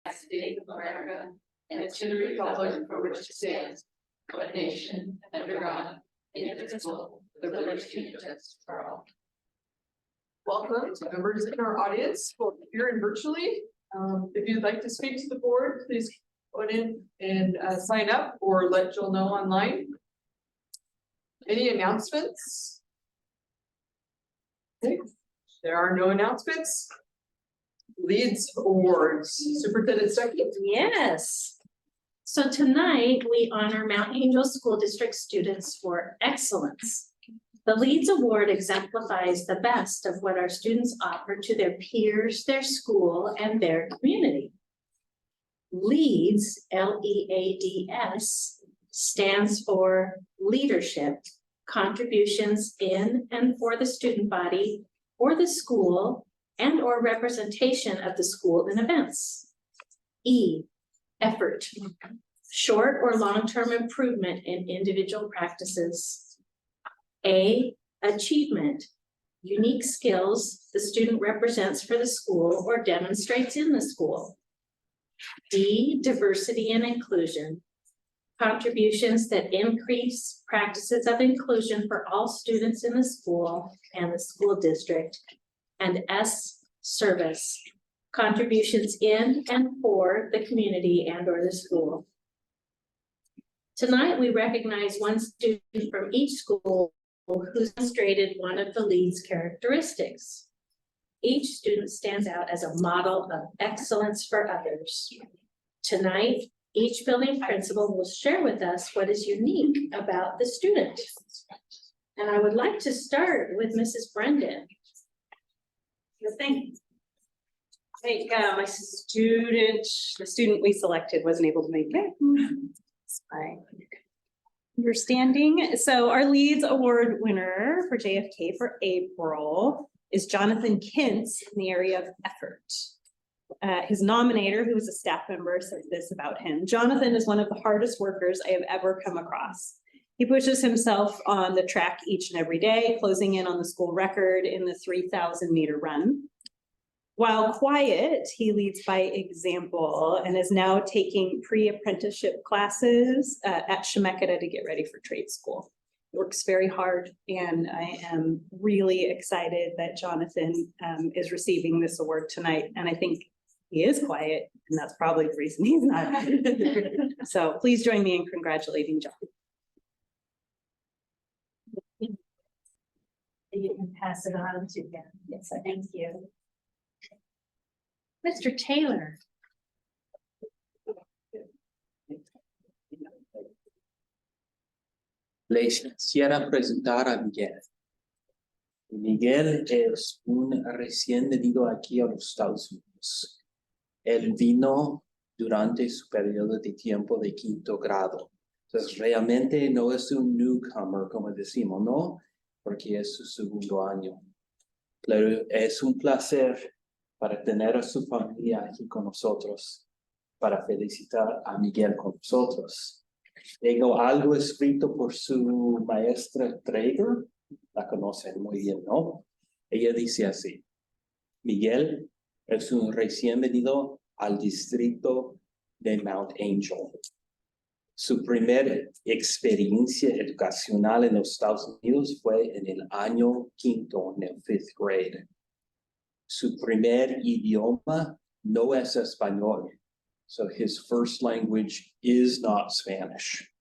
State of America, and to the republic for which it stands, one nation, under God, indivisible, with liberty and justice for all. Welcome to members in our audience, both here and virtually. If you'd like to speak to the board, please go in and sign up or let Jill know online. Any announcements? Okay. There are no announcements. Leads Awards, Superintendent Stuckey. Yes. So tonight we honor Mount Angel School District students for excellence. The Leads Award exemplifies the best of what our students offer to their peers, their school, and their community. LEADS, L-E-A-D-S, stands for leadership, contributions in and for the student body, or the school, and or representation of the school in events. E, effort, short or long-term improvement in individual practices. A, achievement, unique skills the student represents for the school or demonstrates in the school. D, diversity and inclusion, contributions that increase practices of inclusion for all students in the school and the school district. And S, service, contributions in and for the community and or the school. Tonight, we recognize one student from each school who's demonstrated one of the LEADS characteristics. Each student stands out as a model of excellence for others. Tonight, each building principal will share with us what is unique about the student. And I would like to start with Mrs. Brendan. Thank you. My student, the student we selected wasn't able to make it. It's fine. Understanding. So our LEADS Award winner for JFK for April is Jonathan Kintz in the area of effort. His nominator, who was a staff member, said this about him. Jonathan is one of the hardest workers I have ever come across. He pushes himself on the track each and every day, closing in on the school record in the 3,000-meter run. While quiet, he leads by example and is now taking pre-apprenticeship classes at Chemeketa to get ready for trade school. He works very hard, and I am really excited that Jonathan is receiving this award tonight. And I think he is quiet, and that's probably the reason he's not. So please join me in congratulating John. You can pass it on to them. Yes, thank you. Mr. Taylor. Les quisiera presentar a Miguel. Miguel es un recién venido aquí a los Estados Unidos. Él vino durante su periodo de tiempo de quinto grado. Entonces, realmente no es un newcomer, como decimos, ¿no? Porque es su segundo año. Pero es un placer para tener a su familia aquí con nosotros, para felicitar a Miguel con nosotros. Tengo algo escrito por su maestra Traeger, la conocen muy bien, ¿no? Ella dice así: Miguel es un recién venido al distrito de Mount Angel. Su primera experiencia educacional en los Estados Unidos fue en el año quinto, en el 5th grade. Su primer idioma no es español, so his first language is not Spanish.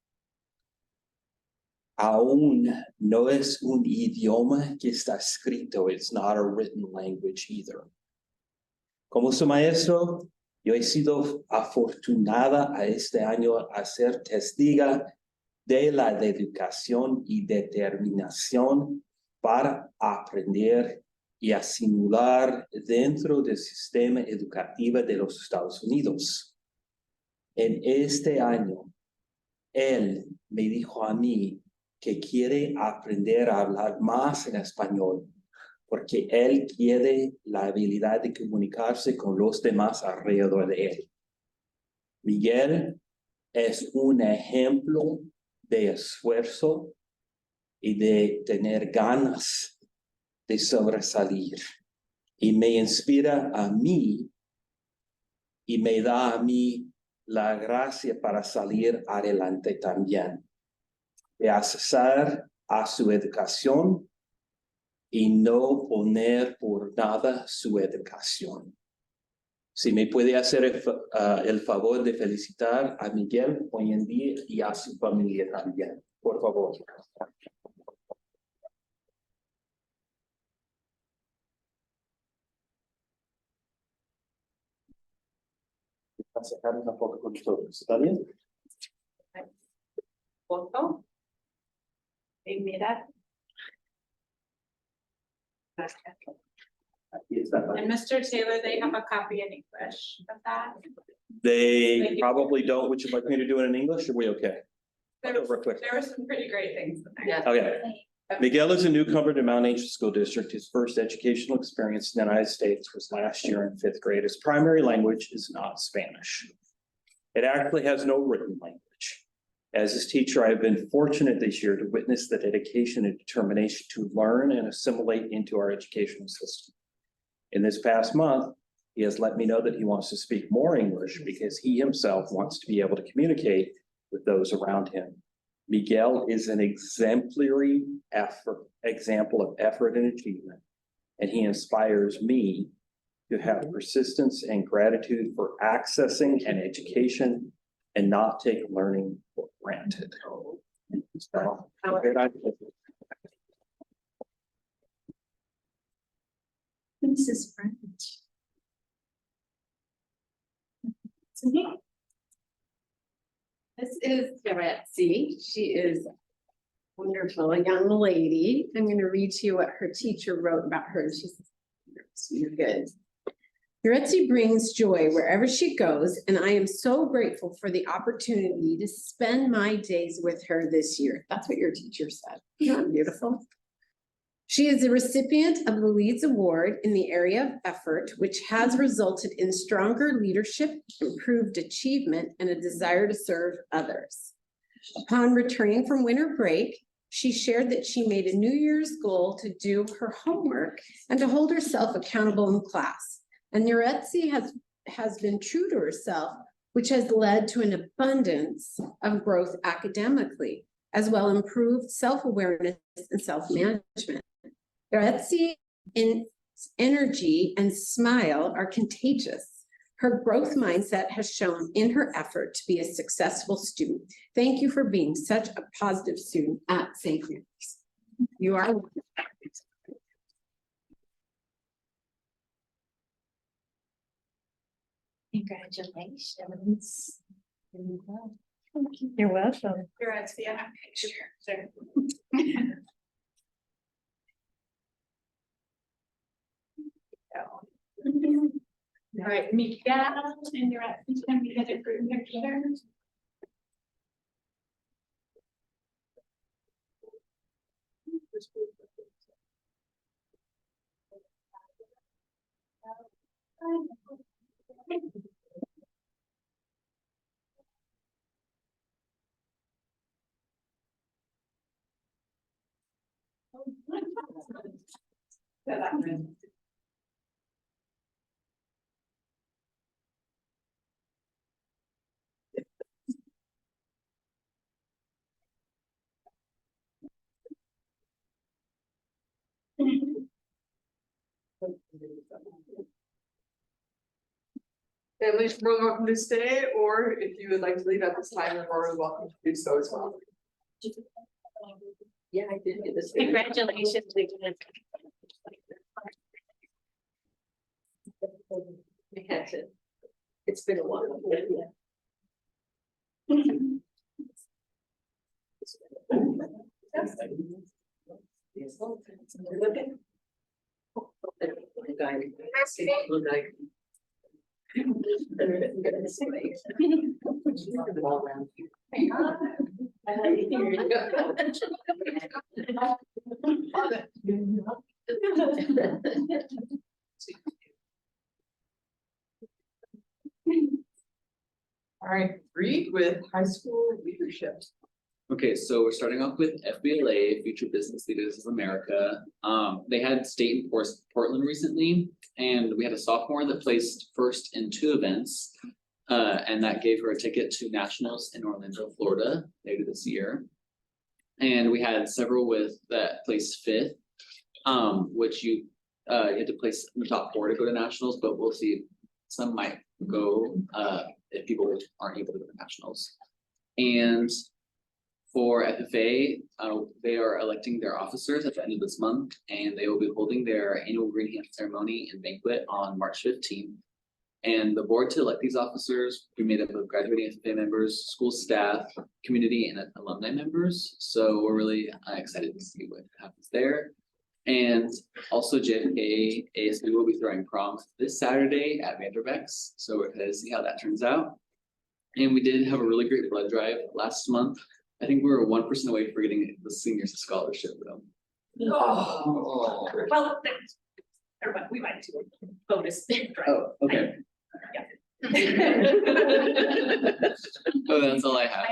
Aún no es un idioma que está escrito, it's not a written language either. Como su maestro, yo he sido afortunada a este año a ser testiga de la dedicación y determinación para aprender y asimilar dentro del sistema educativo de los Estados Unidos. En este año, él me dijo a mí que quiere aprender a hablar más en español, porque él quiere la habilidad de comunicarse con los demás alrededor de él. Miguel es un ejemplo de esfuerzo y de tener ganas de sobresalir. Y me inspira a mí y me da a mí la gracia para salir adelante también, de acceder a su educación y no poner por nada su educación. Si me puede hacer el favor de felicitar a Miguel hoy en día y a su familia también, por favor. A sacar una foto con nosotros, ¿está bien? Foto. Y mira. Aquí está. And Mr. Taylor, they have a copy in English of that. They probably don't. Would you like me to do it in English? Are we okay? I'll do it real quick. There were some pretty great things in there. Yeah. Okay. Miguel is a newcomer to Mount Angel School District. His first educational experience in the United States was last year in 5th grade. His primary language is not Spanish. It actually has no written language. As his teacher, I have been fortunate this year to witness the dedication and determination to learn and assimilate into our educational system. In this past month, he has let me know that he wants to speak more English because he himself wants to be able to communicate with those around him. Miguel is an exemplary example of effort and achievement, and he inspires me to have persistence and gratitude for accessing an education and not take learning for granted. So, Mrs. French. This is Betsy. She is wonderful, a young lady. I'm going to read to you what her teacher wrote about her. She's you're good. Betsy brings joy wherever she goes, and I am so grateful for the opportunity to spend my days with her this year. That's what your teacher said. Isn't that beautiful? She is the recipient of the Leads Award in the area of effort, which has resulted in stronger leadership, improved achievement, and a desire to serve others. Upon returning from winter break, she shared that she made a New Year's goal to do her homework and to hold herself accountable in class. And Nuretzi has been true to herself, which has led to an abundance of growth academically, as well as improved self-awareness and self-management. Nuretzi's energy and smile are contagious. Her growth mindset has shown in her effort to be a successful student. Thank you for being such a positive student at St. Mary's. You are. Congratulations. You're welcome. You're at the picture. All right, Miguel, and you're at, can we get a group picture? Families are welcome to stay, or if you would like to leave at this time, you're more than welcome to do so as well. Yeah, I did get this. Congratulations. We had to. It's been a while. All right, read with high school leadership. Okay, so we're starting off with FBLA, Future Business Leaders of America. They had state in Portland recently, and we had a sophomore that placed first in 2 events. And that gave her a ticket to nationals in Orlando, Florida later this year. And we had several with that placed fifth, which you had to place in the top 4 to go to nationals, but we'll see. Some might go if people aren't able to go to nationals. And for FFA, they are electing their officers at the end of this month, and they will be holding their annual green hand ceremony and banquet on March 15th. And the board to elect these officers will be made up of graduating FFA members, school staff, community, and alumni members. So we're really excited to see what happens there. And also JFK ASB will be throwing prom this Saturday at Vanderbeck's. So we're excited to see how that turns out. And we did have a really great blood drive last month. I think we were 1% away from getting the seniors a scholarship though. Oh. Well, we might do a bonus. Oh, okay. Oh, that's all I have.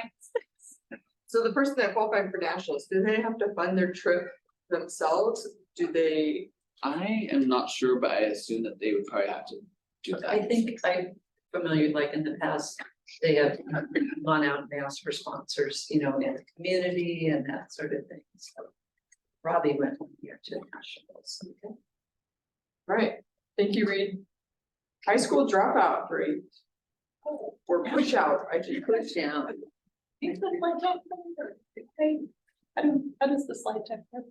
So the person that qualified for nationals, do they have to fund their trip themselves? Do they? I am not sure, but I assume that they would probably have to do that. I think I'm familiar, like in the past, they have gone out and they asked for sponsors, you know, in the community and that sort of thing. So Robbie went here to nationals. Okay. Right, thank you, Reed. High school dropout rate. Or push out, I should push down. How does the slide deck work?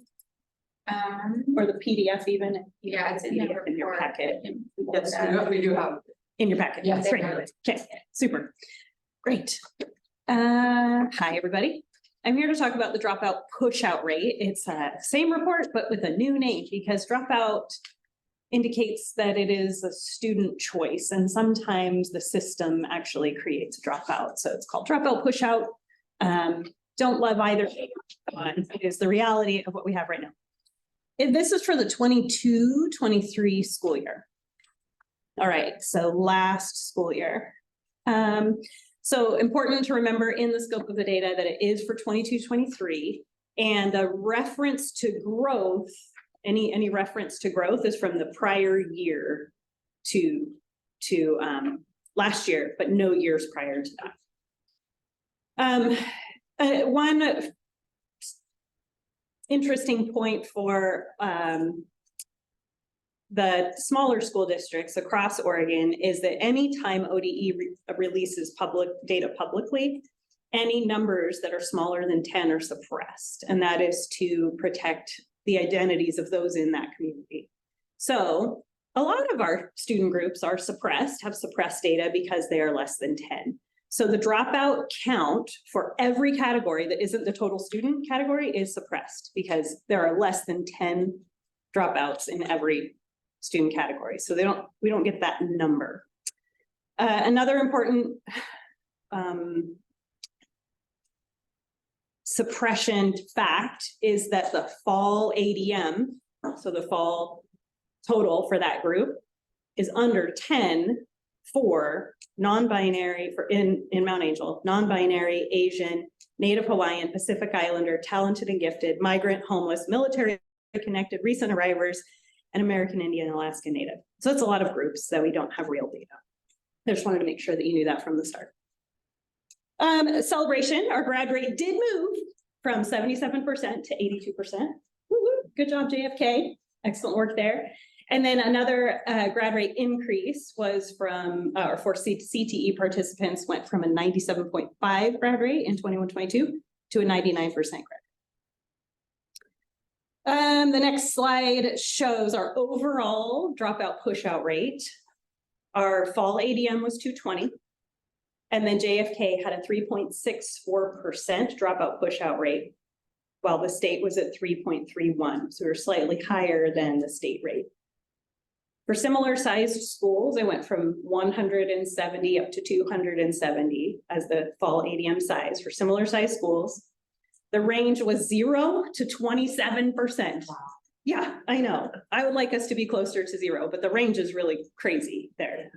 Or the PDF even? Yeah, it's in the In your report. packet. Yes, we do have. In your packet. Yes. Right. Okay, super. Great. Hi, everybody. I'm here to talk about the dropout push out rate. It's same report, but with a new name because dropout indicates that it is a student choice and sometimes the system actually creates a dropout. So it's called dropout push out. Don't love either. It is the reality of what we have right now. And this is for the 22-23 school year. All right, so last school year. So important to remember in the scope of the data that it is for 22-23 and the reference to growth, any reference to growth is from the prior year to last year, but no years prior to that. One interesting point for the smaller school districts across Oregon is that anytime ODE releases public data publicly, any numbers that are smaller than 10 are suppressed, and that is to protect the identities of those in that community. So a lot of our student groups are suppressed, have suppressed data because they are less than 10. So the dropout count for every category that isn't the total student category is suppressed because there are less than 10 dropouts in every student category. So we don't get that number. Another important suppression fact is that the fall ADM, so the fall total for that group, is under 10 for non-binary, for in Mount Angel, non-binary, Asian, Native Hawaiian, Pacific Islander, talented and gifted, migrant, homeless, military connected, recent arrivals, and American Indian, Alaska Native. So it's a lot of groups that we don't have real data. I just wanted to make sure that you knew that from the start. Celebration, our grad rate did move from 77% to 82%. Woo-hoo. Good job, JFK. Excellent work there. And then another grad rate increase was from, or for CTE participants went from a 97.5 grad rate in 21-22 to a 99% grad. The next slide shows our overall dropout pushout rate. Our fall ADM was 220. And then JFK had a 3.64% dropout pushout rate, while the state was at 3.31. So we're slightly higher than the state rate. For similar sized schools, it went from 170 up to 270 as the fall ADM size for similar sized schools. The range was 0 to 27%. Wow. Yeah, I know. I would like us to be closer to 0, but the range is really crazy there.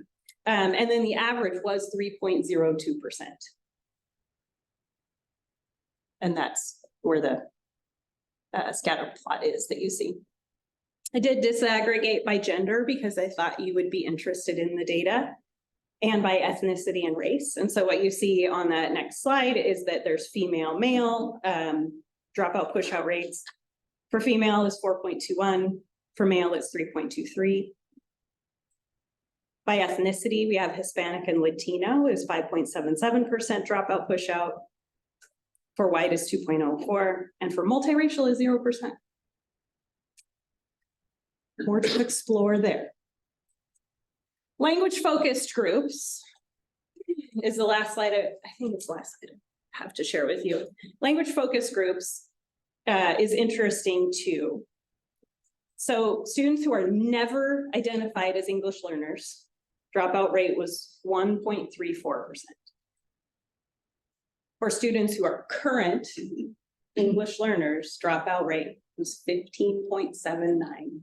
And then the average was 3.02%. And that's where the scatter plot is that you see. I did disaggregate by gender because I thought you would be interested in the data. and by ethnicity and race. And so what you see on that next slide is that there's female, male, dropout pushout rates. For female is 4.21, for male it's 3.23. By ethnicity, we have Hispanic and Latino is 5.77% dropout pushout. For white is 2.04, and for multiracial is 0%. More to explore there. Language focused groups is the last slide. I think it's the last slide I have to share with you. Language focused groups is interesting too. So students who are never identified as English learners, dropout rate was 1.34%. For students who are current English learners, dropout rate was 15.79%.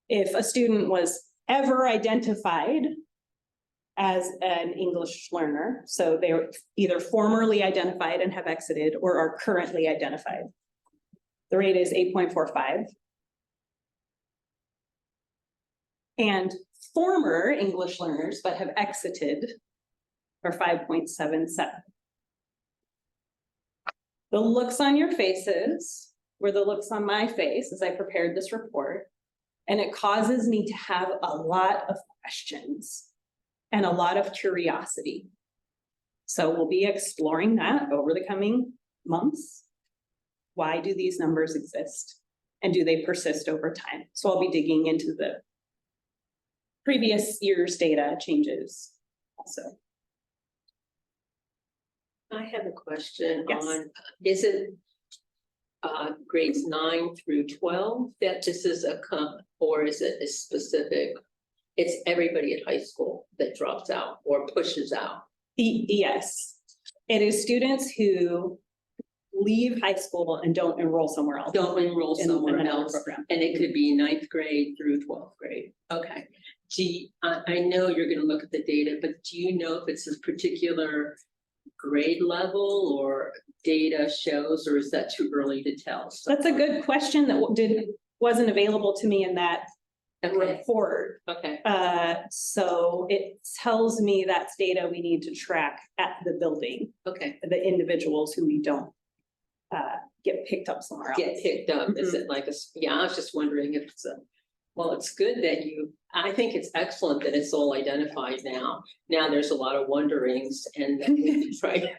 If a student was ever identified as an English learner, so they were either formerly identified and have exited or are currently identified, the rate is 8.45. And former English learners but have exited are 5.77. The looks on your faces were the looks on my face as I prepared this report, and it causes me to have a lot of questions and a lot of curiosity. So we'll be exploring that over the coming months. Why do these numbers exist? And do they persist over time? So I'll be digging into the previous year's data changes also. I have a question Yes. on, is it grades 9 through 12 that this is or is it a specific, it's everybody at high school that drops out or pushes out? Yes, it is students who leave high school and don't enroll somewhere else. Don't enroll in somewhere another else, program. and it could be 9th grade through 12th grade. Okay. I know you're gonna look at the data, but do you know if it's a particular grade level or data shows, or is that too early to tell? That's a good question that wasn't available to me in that report. Okay, So it tells me that's data we need to track at the building, okay. the individuals who we don't get picked up somewhere else. Get picked up, is it like yeah, I was just wondering if it's well, it's good that I think it's excellent that it's all identified now. Now there's a lot of wonderings and then we can try to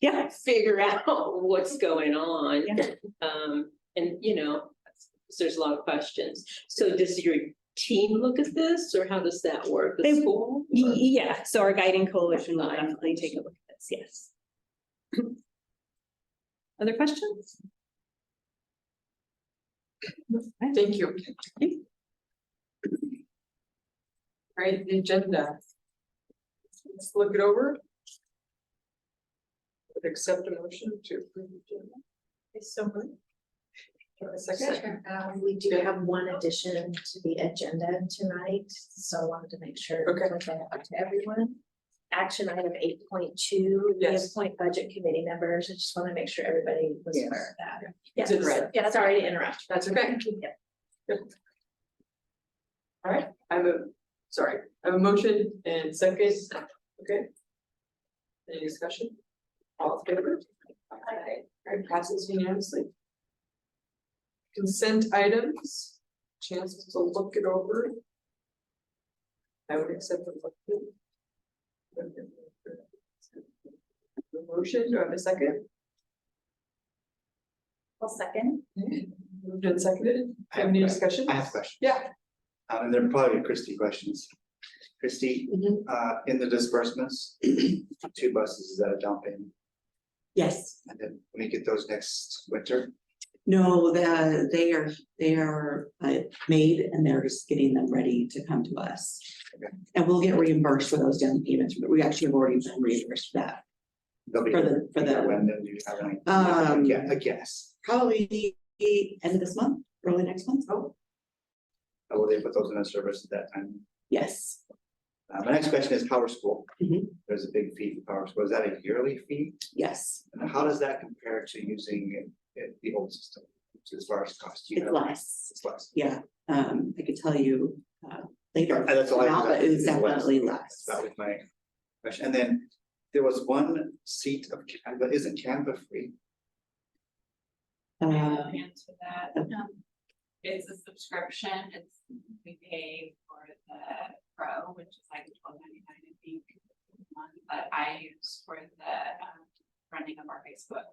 Yeah, figure out what's going on. Yeah. And there's a lot of questions. So does your team look at this, or how does that work? The They- school? yeah. So our guiding coalition will definitely take a look at this. Yes. Other questions? Thank you. All right, the agenda. Let's look it over. Would accept a motion to approve the agenda. Is someone? A second. We do have one addition to the agenda tonight, so I wanted to make sure. Okay. to point that out to everyone. Action item 8.2, we Yes. appoint budget committee members. I just want to make sure everybody was Yes. aware of that. It's in red. Yeah, sorry to interrupt. That's okay. Yeah. All right, I have a motion and second, okay. Any discussion? All in favor? All right, passes unanimously. Consent items, chance to look it over. I would accept the motion. The motion, do I have a second? I'll second. Moved and seconded, have any discussion? I have a question. Yeah. And they're probably Christie questions. Christie, in the disbursements, 2 buses, is that a down payment? Yes, And then when we get those next winter, no, they are made and they're just getting them ready to come to us. Okay. And we'll get reimbursed for those down payments, but we actually have already been reimbursed for that. they'll be. For the- When then do you have any? Um, I guess. Probably end of this month, early next month. How will they put those in service at that time? Yes, My next question is Power School. Mhm. There's a big fee for Power School. Is that a yearly fee? yes, And how does that compare to using the old system? As far as cost? Do you it's know? less. It's less. Yeah, I could tell you, later. That's all I Now, but it was definitely less. That was my question. And then there was one seat of Canva. Isn't Canva free? Answer that. It's a subscription, we pay for the pro, which is like $12.99 I think a month, but I use for the running of our Facebook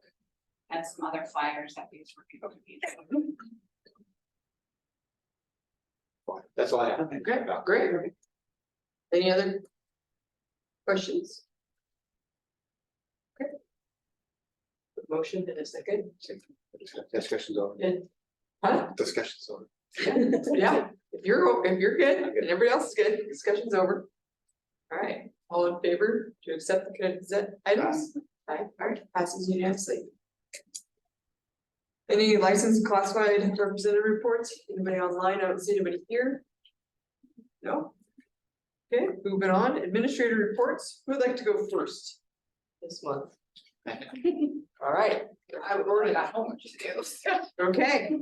and some other flyers that we use for people to be. That's all I have. Okay, great. Any other questions? Okay. Motion in a second. Discussion's over. Huh? Discussion's over. Yeah, if you're good, and everybody else is good, discussion's over. All right, all in favor to accept the consent items? Aye, all right, passes unanimously. Any licensed classified representative reports? Anybody online? I don't see anybody here. No? Okay, moving on, administrator reports. Who would like to go first this month? All right, I've already got homework to do. Okay.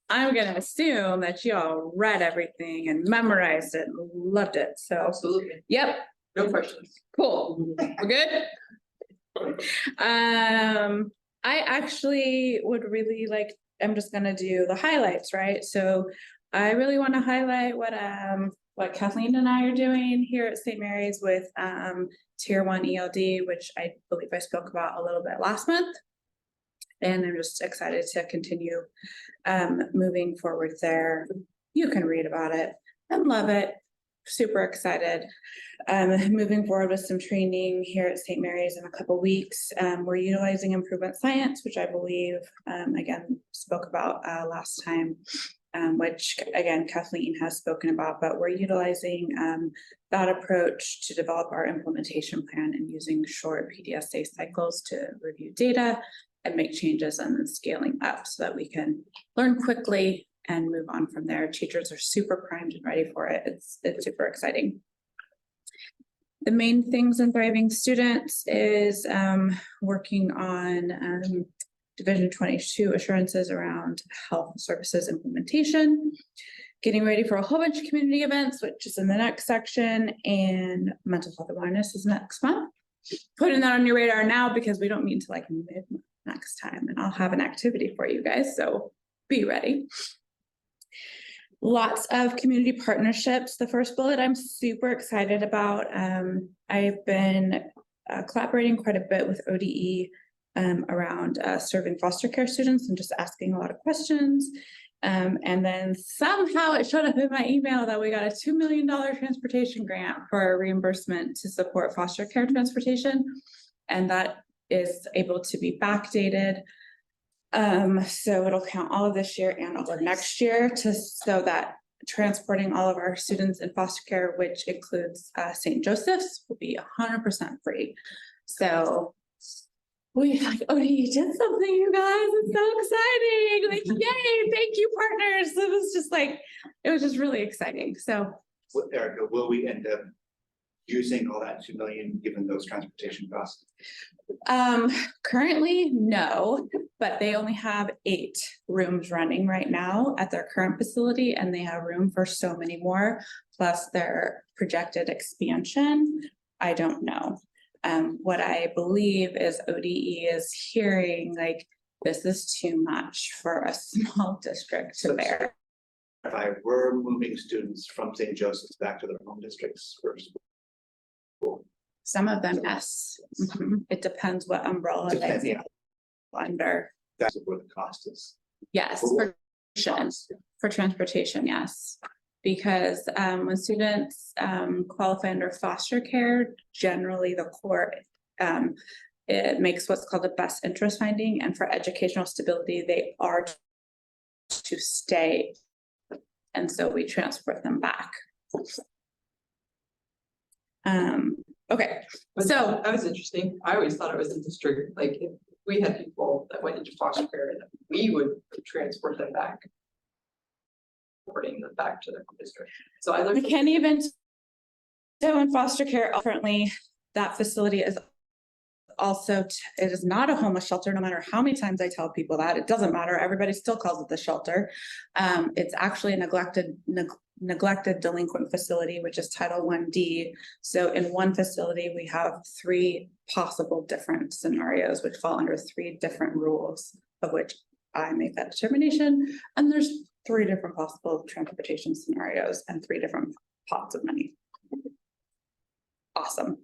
I'm gonna assume that you all read everything and memorized it and loved it, so, Absolutely, yep, no questions. cool, we're good? I actually would really like, I'm just gonna do the highlights, right? So I really want to highlight what Kathleen and I are doing here at St. Mary's with Tier 1 ELD, which I believe I spoke about a little bit last month. And I'm just excited to continue moving forward there. You can read about it and love it. Super excited. Moving forward with some training here at St. Mary's in a couple weeks. We're utilizing improvement science, which I believe, again, spoke about last time, which again, Kathleen has spoken about, but we're utilizing that approach to develop our implementation plan and using short PDSA cycles to review data and make changes and then scaling up so that we can learn quickly and move on from there. Teachers are super primed and ready for it. It's super exciting. The main things in Thriving Students is working on Division 22 assurances around health services implementation, getting ready for a whole bunch of community events, which is in the next section, and mental health awareness is next month. Putting that on your radar now because we don't meet until like mid next time, and I'll have an activity for you guys, so be ready. Lots of community partnerships. The first bullet I'm super excited about. I've been collaborating quite a bit with ODE around serving foster care students and just asking a lot of questions. And then somehow it showed up in my email that we got a $2 million transportation grant for reimbursement to support foster care transportation. And that is able to be backdated. So it'll count all of this year and all of next year so that transporting all of our students in foster care, which includes St. Joseph's, will be 100% free. So we like, oh, you did something, you guys. It's so exciting. Like, yay, thank you, partners. It was just like, it was just really exciting. So Erica, will we end up using all that $2 million given those transportation costs? Currently, no, but they only have 8 rooms running right now at their current facility, and they have room for so many more, plus their projected expansion. I don't know. What I believe is ODE is hearing like, this is too much for a small district to bear. If I were moving students from St. Joseph's back to their home districts first. Some of them, yes. It depends what umbrella Depends, they yeah. under. That's where the cost is. Yes, for transportation, yes. Because when students qualify under foster care, generally the court it makes what's called a best interest finding, and for educational stability, they are to stay. And so we transport them back. Okay, so that was interesting. I always thought it was a district, like if we had people that went into foster care and we would transport them back. Transporting them back to their district. So I learned. we can't even, so in foster care currently, that facility is also, it is not a homeless shelter, no matter how many times I tell people that, it doesn't matter, everybody still calls it the shelter. It's actually a neglected delinquent facility, which is Title I-D. So in one facility, we have 3 possible different scenarios, which fall under 3 different rules, of which I make that determination. And there's 3 different possible transportation scenarios and 3 different pots of money. Awesome.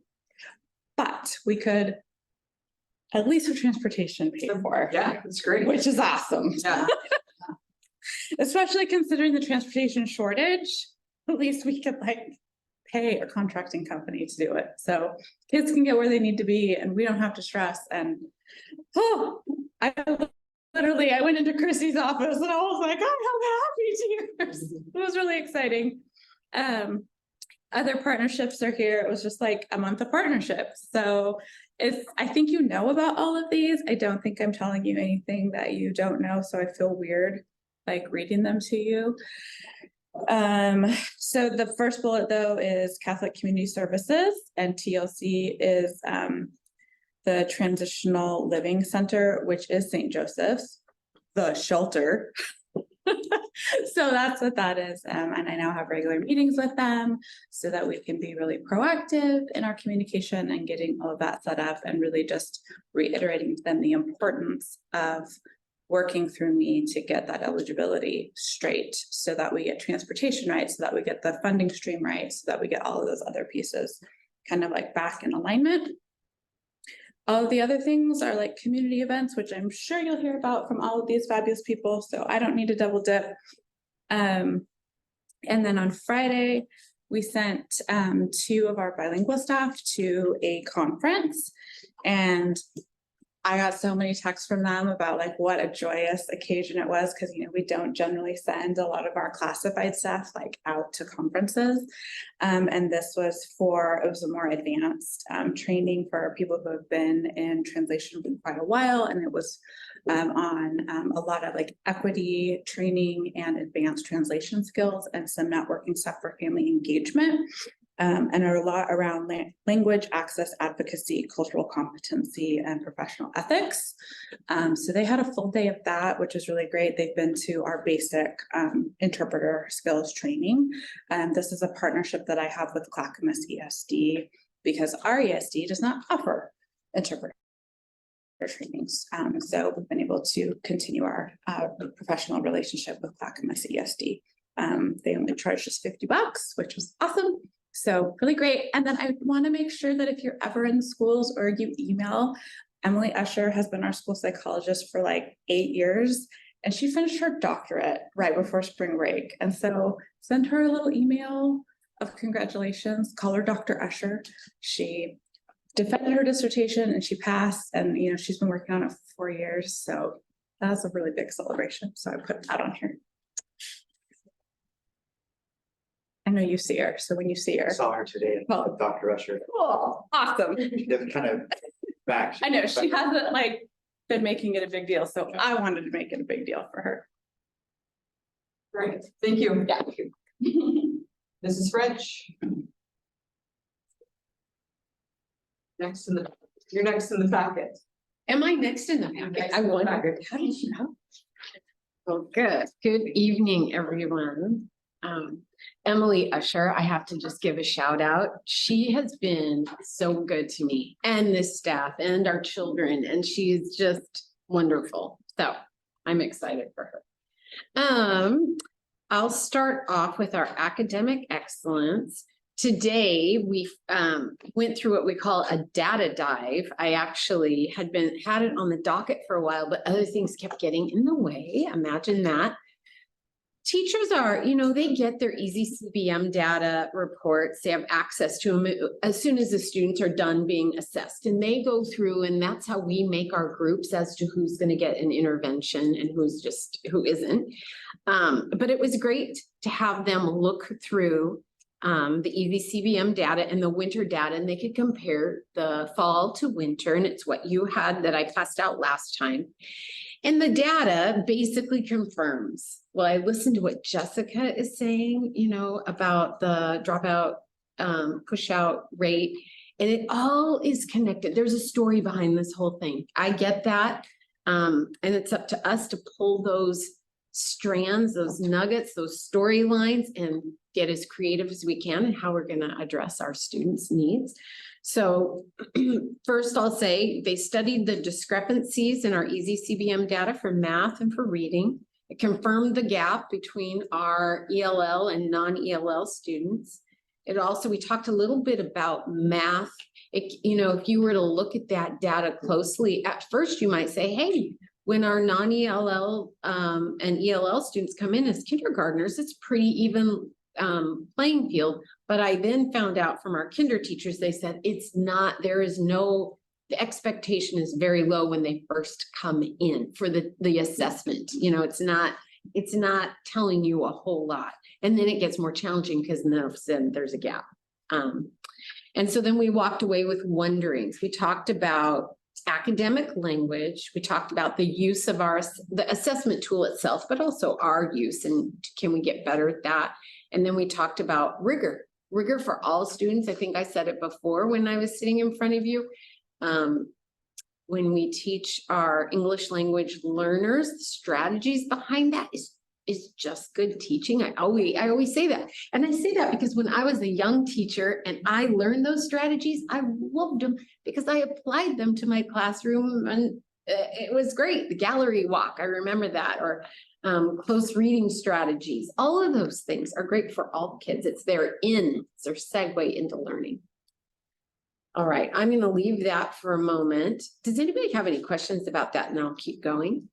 But we could at least have transportation paid for. Yeah, that's great. Which is awesome. Yeah. Especially considering the transportation shortage, at least we could like pay a contracting company to do it. So kids can get where they need to be and we don't have to stress. And I went into Chrissy's office and I was like, I'm happy to. It was really exciting. Other partnerships are here. It was just like a month of partnerships. So I think you know about all of these. I don't think I'm telling you anything that you don't know. So I feel weird like reading them to you. So the first bullet though is Catholic Community Services, and TLC is the Transitional Living Center, which is St. Joseph's, the shelter. So that's what that is. And I now have regular meetings with them so that we can be really proactive in our communication and getting all of that set up, and really just reiterating to them the importance of working through me to get that eligibility straight so that we get transportation right, so that we get the funding stream right, so that we get all of those other pieces kind of like back in alignment. All of the other things are like community events, which I'm sure you'll hear about from all of these fabulous people, so I don't need to double dip. And then on Friday, we sent 2 of our bilingual staff to a conference, and I got so many texts from them about like what a joyous occasion it was, because we don't generally send a lot of our classified staff like out to conferences. And this was it was a more advanced training for people who have been in translation for quite a while, and it was on a lot of like equity training and advanced translation skills and some networking stuff for family engagement. And a lot around language access, advocacy, cultural competency, and professional ethics. So they had a full day of that, which is really great. They've been to our basic interpreter skills training. And this is a partnership that I have with Clackamas ESD, because our ESD does not offer interpreter trainings. So we've been able to continue our professional relationship with Clackamas ESD. They only charged us $50, which was awesome. So really great. And then I want to make sure that if you're ever in schools or you email, Emily Usher has been our school psychologist for like 8 years, and she finished her doctorate right before spring break. And so send her a little email of congratulations, call her Dr. Usher. She defended her dissertation and she passed, and she's been working on it for 4 years. So that's a really big celebration. So I put that on here. I know you see her, so when you see her. Saw her today, Well, Dr. Usher. oh, awesome. They're kind of back. I know, she hasn't like been making it a big deal, so I wanted to make it a big deal for her. Great, thank you. Yeah. Mrs. French. You're next in the packet. Am I next in the packet? I wondered, how did you know? Well, good evening, everyone. Emily Usher, I have to just give a shout out. She has been so good to me and this staff and our children, and she's just wonderful. So I'm excited for her. I'll start off with our academic excellence. Today, we went through what we call a data dive. I actually had it on the docket for a while, but other things kept getting in the way. Imagine that. Teachers are, they get their easy CBM data reports. They have access to them as soon as the students are done being assessed, and they go through, and that's how we make our groups as to who's going to get an intervention and who isn't. But it was great to have them look through the EVCBM data and the winter data, and they could compare the fall to winter, and it's what you had that I passed out last time. And the data basically confirms. Well, I listened to what Jessica is saying, about the dropout, push out rate. And it all is connected. There's a story behind this whole thing. I get that. And it's up to us to pull those strands, those nuggets, those storylines, and get as creative as we can in how we're going to address our students' needs. So first I'll say they studied the discrepancies in our easy CBM data for math and for reading. It confirmed the gap between our ELL and non-ELL students. It also, we talked a little bit about math. You know, if you were to look at that data closely, at first you might say, hey, when our non-ELL and ELL students come in as kindergartners, it's pretty even playing field. But I then found out from our kinder teachers, they said it's not, the expectation is very low when they first come in for the assessment. You know, it's not telling you a whole lot. And then it gets more challenging because then there's a gap. And so then we walked away with wonderings. We talked about academic language. We talked about the use of the assessment tool itself, but also our use and can we get better at that? And then we talked about rigor for all students. I think I said it before when I was sitting in front of you. When we teach our English language learners, the strategies behind that is just good teaching. I always say that. And I say that because when I was a young teacher and I learned those strategies, I loved them because I applied them to my classroom and it was great. The gallery walk, I remember that, or close reading strategies. All of those things are great for all kids. It's their segue into learning. All right, I'm going to leave that for a moment. Does anybody have any questions about that? And I'll keep going.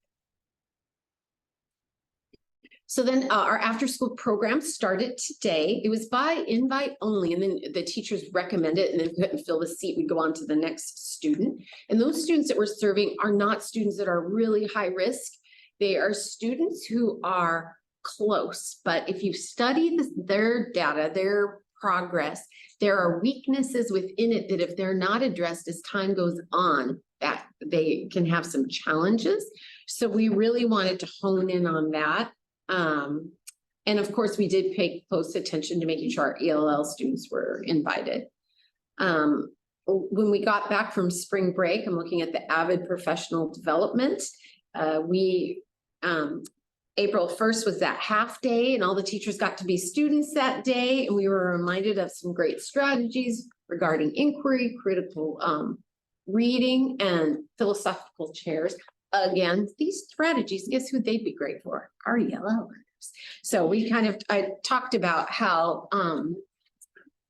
So then our after school program started today. It was by invite only, and then the teachers recommended it, and then if we couldn't fill the seat, we'd go on to the next student. And those students that we're serving are not students that are really high risk. They are students who are close, but if you study their data, their progress, there are weaknesses within it that if they're not addressed as time goes on, that they can have some challenges. So we really wanted to hone in on that. And of course, we did pay close attention to making sure our ELL students were invited. When we got back from spring break, I'm looking at the AVID professional development. April 1st was that half day and all the teachers got to be students that day. And we were reminded of some great strategies regarding inquiry, critical reading, and philosophical chairs. Again, these strategies, guess who they'd be great for? Our ELL learners. So I talked about how,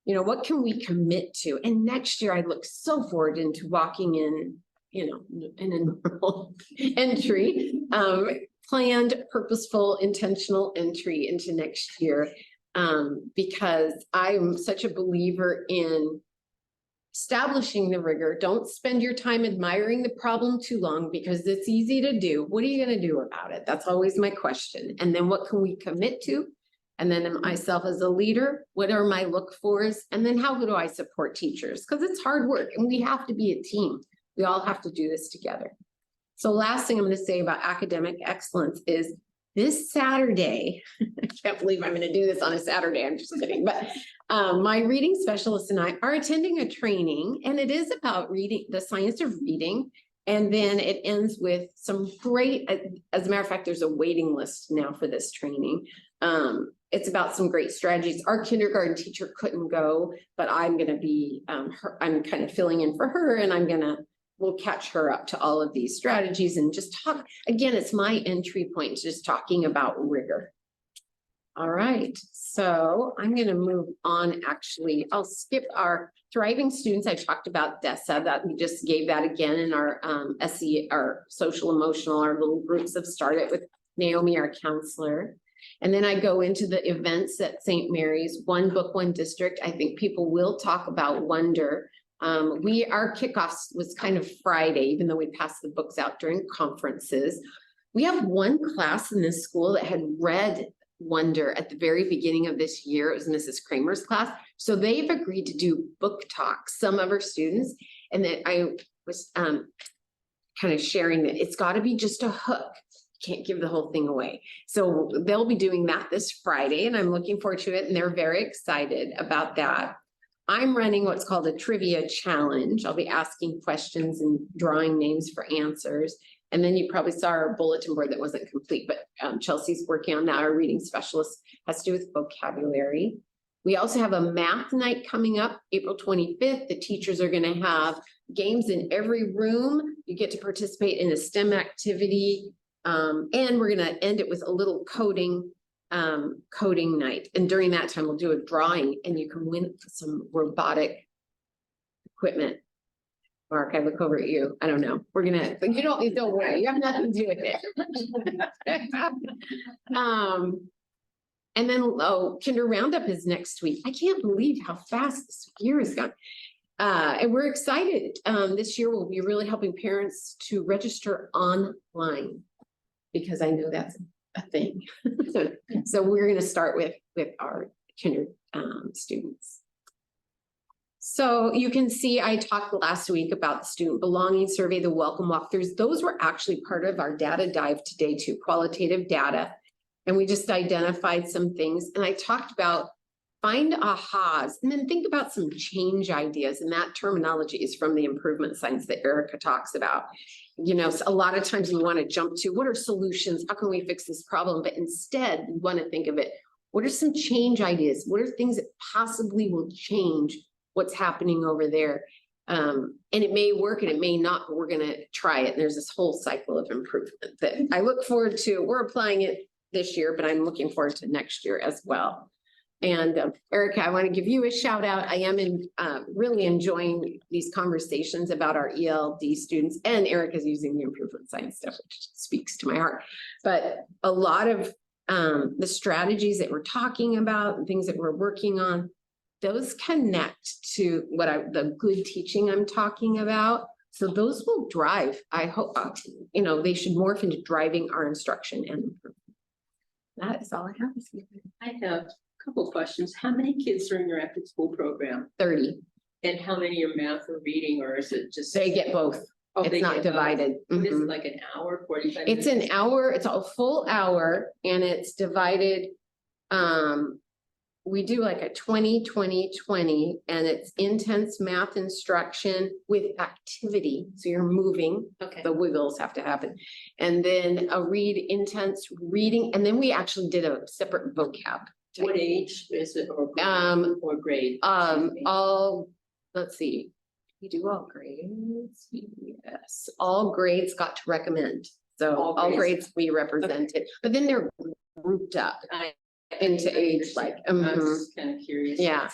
what can we commit to? And next year I look so forward into walking in, in a normal entry, planned, purposeful, intentional entry into next year, because I'm such a believer in establishing the rigor. Don't spend your time admiring the problem too long because it's easy to do. What are you going to do about it? That's always my question. And then what can we commit to? And then myself as a leader, what are my look-fors? And then how do I support teachers? Because it's hard work and we have to be a team. We all have to do this together. So last thing I'm going to say about academic excellence is this Saturday, I can't believe I'm going to do this on a Saturday, I'm just kidding, but my reading specialist and I are attending a training, and it is about reading, the science of reading, and then it ends with some great, as a matter of fact, there's a waiting list now for this training. It's about some great strategies. Our kindergarten teacher couldn't go, but I'm going to be, I'm kind of filling in for her, and we'll catch her up to all of these strategies and just talk. Again, it's my entry point to just talking about rigor. All right, so I'm going to move on. Actually, I'll skip our thriving students. I talked about DESA, that we just gave that again in our SE, our social emotional, our little groups have started with Naomi, our counselor. And then I go into the events at St. Mary's, One Book, One District. I think people will talk about Wonder. Our kickoff was kind of Friday, even though we passed the books out during conferences. We have one class in this school that had read Wonder at the very beginning of this year. It was Mrs. Kramer's class. So they've agreed to do book talks, some of our students. And then I was kind of sharing that it's got to be just a hook. Can't give the whole thing away. So they'll be doing that this Friday, and I'm looking forward to it. And they're very excited about that. I'm running what's called a trivia challenge. I'll be asking questions and drawing names for answers. And then you probably saw our bulletin board that wasn't complete, but Chelsea's working on that. Our reading specialist has to do with vocabulary. We also have a math night coming up, April 25th. The teachers are going to have games in every room. You get to participate in a STEM activity. And we're going to end it with a little coding night. And during that time, we'll do a drawing and you can win some robotic equipment. Mark, I look over at you. I don't know. We're gonna, but you don't worry. You have nothing to do with it. And then, Kinder Roundup is next week. I can't believe how fast this year has gone. And we're excited. This year we'll be really helping parents to register online because I know that's a thing. So we're going to start with our kinder students. So you can see I talked last week about the student belonging survey, the welcome walkthroughs. Those were actually part of our data dive today too, qualitative data. And we just identified some things. And I talked about find ahas and then think about some change ideas. And that terminology is from the improvement science that Erica talks about. You know, so a lot of times we want to jump to what are solutions? How can we fix this problem? But instead, we want to think of it. What are some change ideas? What are things that possibly will change what's happening over there? And it may work and it may not, but we're going to try it. And there's this whole cycle of improvement that I look forward to. We're applying it this year, but I'm looking forward to next year as well. And Erica, I want to give you a shout out. I am really enjoying these conversations about our ELD students, and Erica's using the improvement science stuff, which speaks to my heart. But a lot of the strategies that we're talking about and things that we're working on, those connect to the good teaching I'm talking about. So those will drive, I hope, they should morph into driving our instruction and improvement. That is all I have. I have a couple questions. How many kids are in your after school program? 30. And how many are math or reading, or is it just? They get both. Oh, It's not divided. What is it, like an hour, 45 It's minutes? an hour, it's a full hour and it's divided. We do like a 20-20-20 and it's intense math instruction with activity. So you're moving, Okay. the wiggles have to happen. And then a intense reading. And then we actually did a separate vocab. What age is it, or grade? Let's see. We do all grades. Yes, all grades got to recommend. So all grades we represented, but then they're grouped up into age like. I was kind of curious. Yeah.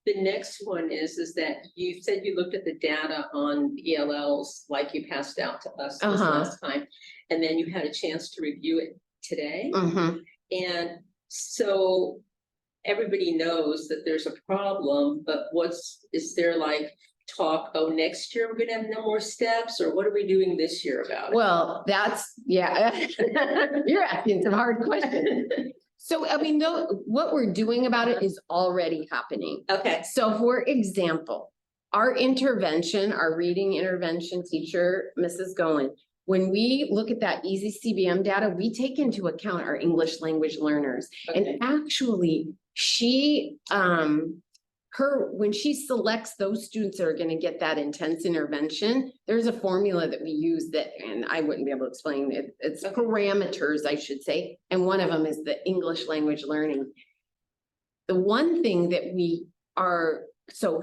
The next one is that you said you looked at the data on ELLs like you passed out to us this last time, and then you had a chance to review it today. And so everybody knows that there's a problem, but is there like talk, next year we're gonna have no more steps, or what are we doing this year about it? Well, you're asking some hard questions. So, I mean, what we're doing about it is already happening. Okay. So for example, our reading intervention teacher, Mrs. Goen, when we look at that easy CBM data, we take into account our English language learners. Okay. And actually, when she selects those students that are going to get that intense intervention, there's a formula that we use and I wouldn't be able to explain it. It's parameters, I should say. And one of them is the English language learning. The one thing that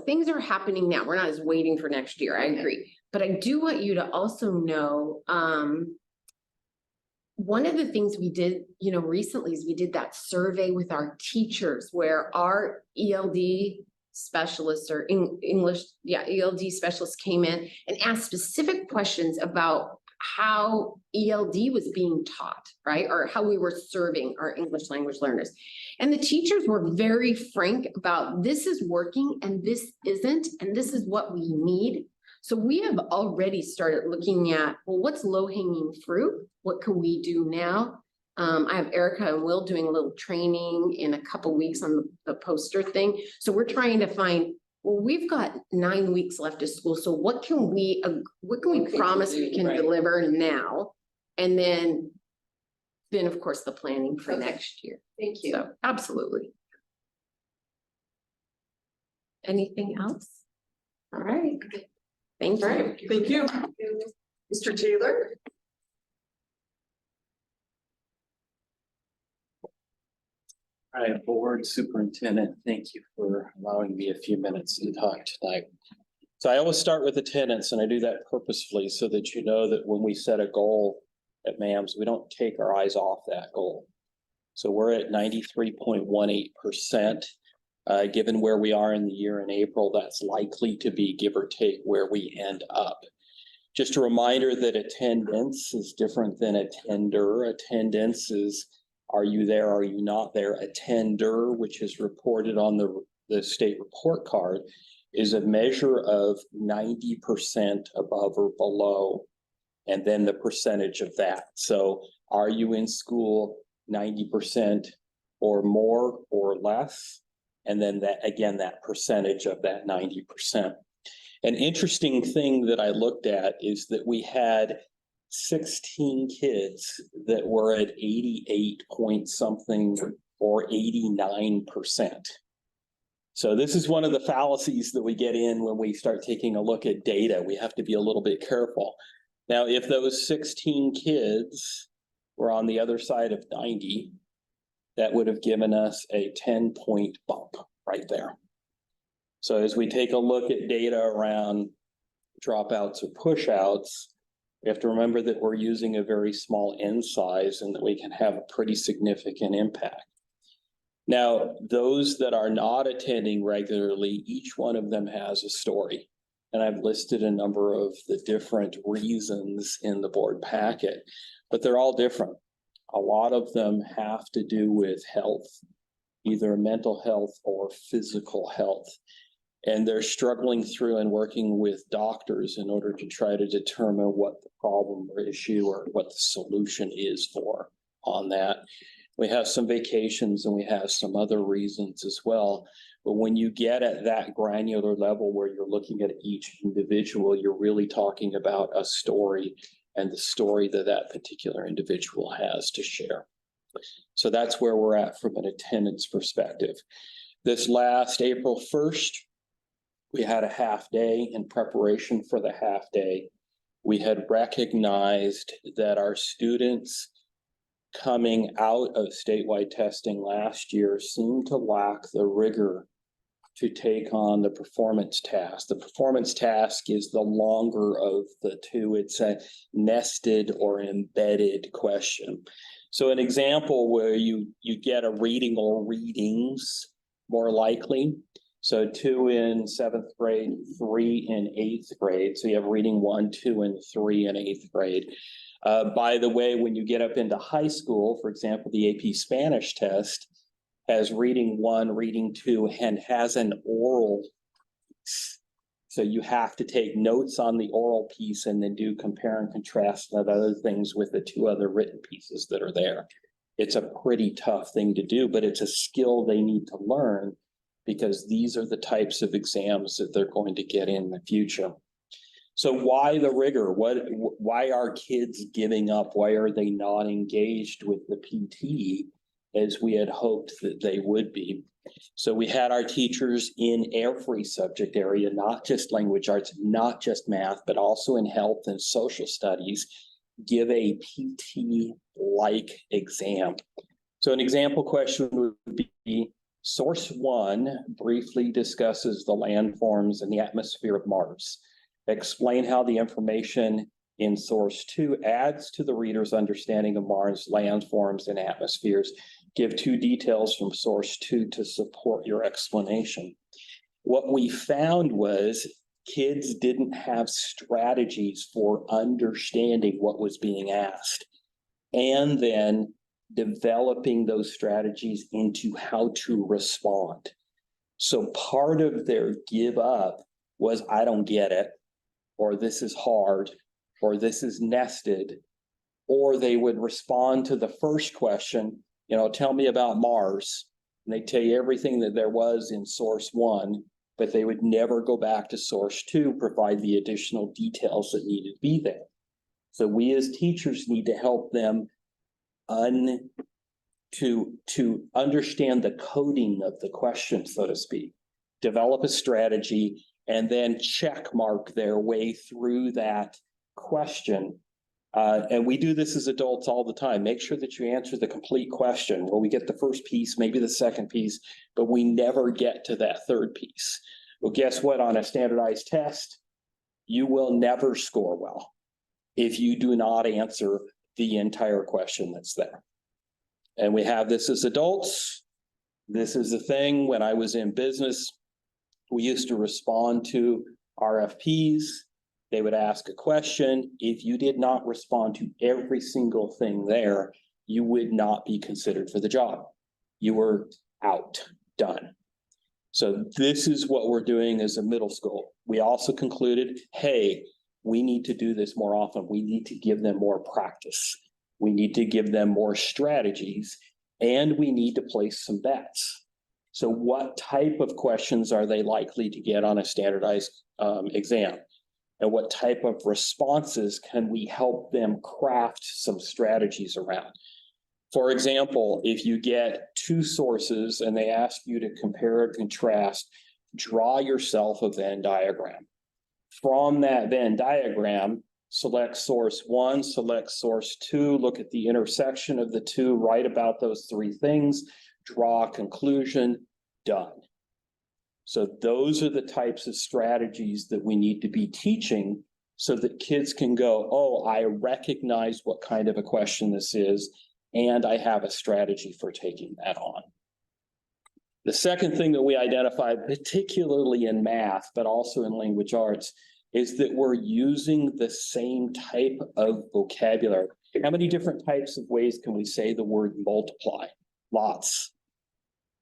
things are happening now. We're not just waiting for next year. I agree. But I do want you to also know, one of the things we did, recently is we did that survey with our teachers where our ELD specialists or ELD specialists came in and asked specific questions about how ELD was being taught, right? Or how we were serving our English language learners. And the teachers were very frank about this is working and this isn't, and this is what we need. So we have already started looking at, well, what's low-hanging fruit? What can we do now? I have Erica and Will doing a little training in a couple weeks on the poster thing. So we're trying to find, well, we've got 9 weeks left of school. So what can we promise we can deliver now? And then of course, the planning for next year. Thank you. So absolutely. Anything else? All right. Thank All you. right, thank you. Mr. Taylor? All right, Board Superintendent, thank you for allowing me a few minutes to talk tonight. So I always start with attendance, and I do that purposefully so that you know that when we set a goal at MAMS, we don't take our eyes off that goal. So we're at 93.18%. Given where we are in the year in April, that's likely to be, give or take, where we end up. Just a reminder that attendance is different than attender. Attendance is, are you there, are you not there? Attender, which is reported on the state report card, is a measure of 90% above or below, and then the percentage of that. So are you in school 90% or more or less? And then that, again, that percentage of that 90%. An interesting thing that I looked at is that we had 16 kids that were at 88 point something or 89%. So this is one of the fallacies that we get in when we start taking a look at data. We have to be a little bit careful. Now, if those 16 kids were on the other side of 90, that would have given us a 10-point bump right there. So as we take a look at data around dropouts or pushouts, we have to remember that we're using a very small n size and that we can have a pretty significant impact. Now, those that are not attending regularly, each one of them has a story. And I've listed a number of the different reasons in the board packet, but they're all different. A lot of them have to do with health, either mental health or physical health. And they're struggling through and working with doctors in order to try to determine what the problem or issue or what the solution is for on that. We have some vacations and we have some other reasons as well. But when you get at that granular level where you're looking at each individual, you're really talking about a story and the story that that particular individual has to share. So that's where we're at from an attendance perspective. This last April 1st, we had a half day. In preparation for the half day, we had recognized that our students coming out of statewide testing last year seemed to lack the rigor to take on the performance task. The performance task is the longer of the two. It's a nested or embedded question. So an example where you get a reading or readings more likely. So 2 in 7th grade, 3 in 8th grade. So you have reading 1, 2, and 3 in 8th grade. By the way, when you get up into high school, for example, the AP Spanish test has reading 1, reading 2, and has an oral piece. So you have to take notes on the oral piece and then do compare and contrast and other things with the 2 other written pieces that are there. It's a pretty tough thing to do, but it's a skill they need to learn because these are the types of exams that they're going to get in the future. So why the rigor? Why are kids giving up? Why are they not engaged with the PT as we had hoped that they would be? So we had our teachers in every subject area, not just language arts, not just math, but also in health and social studies, give a PT-like exam. So an example question would be, Source 1 briefly discusses the landforms and the atmosphere of Mars. Explain how the information in Source 2 adds to the reader's understanding of Mars landforms and atmospheres. Give 2 details from Source 2 to support your explanation. What we found was kids didn't have strategies for understanding what was being asked, and then developing those strategies into how to respond. So part of their give up was, I don't get it, or this is hard, or this is nested, or they would respond to the first question, tell me about Mars. And they tell you everything that there was in Source 1, but they would never go back to Source 2, provide the additional details that needed to be there. So we as teachers need to help them to understand the coding of the question, so to speak. develop a strategy, and then check mark their way through that question. And we do this as adults all the time. Make sure that you answer the complete question. Well, we get the first piece, maybe the second piece, but we never get to that third piece. Well, guess what? On a standardized test, you will never score well if you do not answer the entire question that's there. And we have this as adults. This is the thing. When I was in business, we used to respond to RFPs. They would ask a question. If you did not respond to every single thing there, you would not be considered for the job. You were out, done. So this is what we're doing as a middle school. We also concluded, hey, we need to do this more often. We need to give them more practice. We need to give them more strategies, and we need to place some bets. So what type of questions are they likely to get on a standardized exam? And what type of responses can we help them craft some strategies around? For example, if you get two sources and they ask you to compare and contrast, draw yourself a Venn diagram. From that Venn diagram, select source one, select source two, look at the intersection of the two, write about those three things, draw a conclusion, done. So those are the types of strategies that we need to be teaching so that kids can go, oh, I recognize what kind of a question this is, and I have a strategy for taking that on. The second thing that we identified, particularly in math, but also in language arts, is that we're using the same type of vocabulary. How many different types of ways can we say the word multiply? Lots.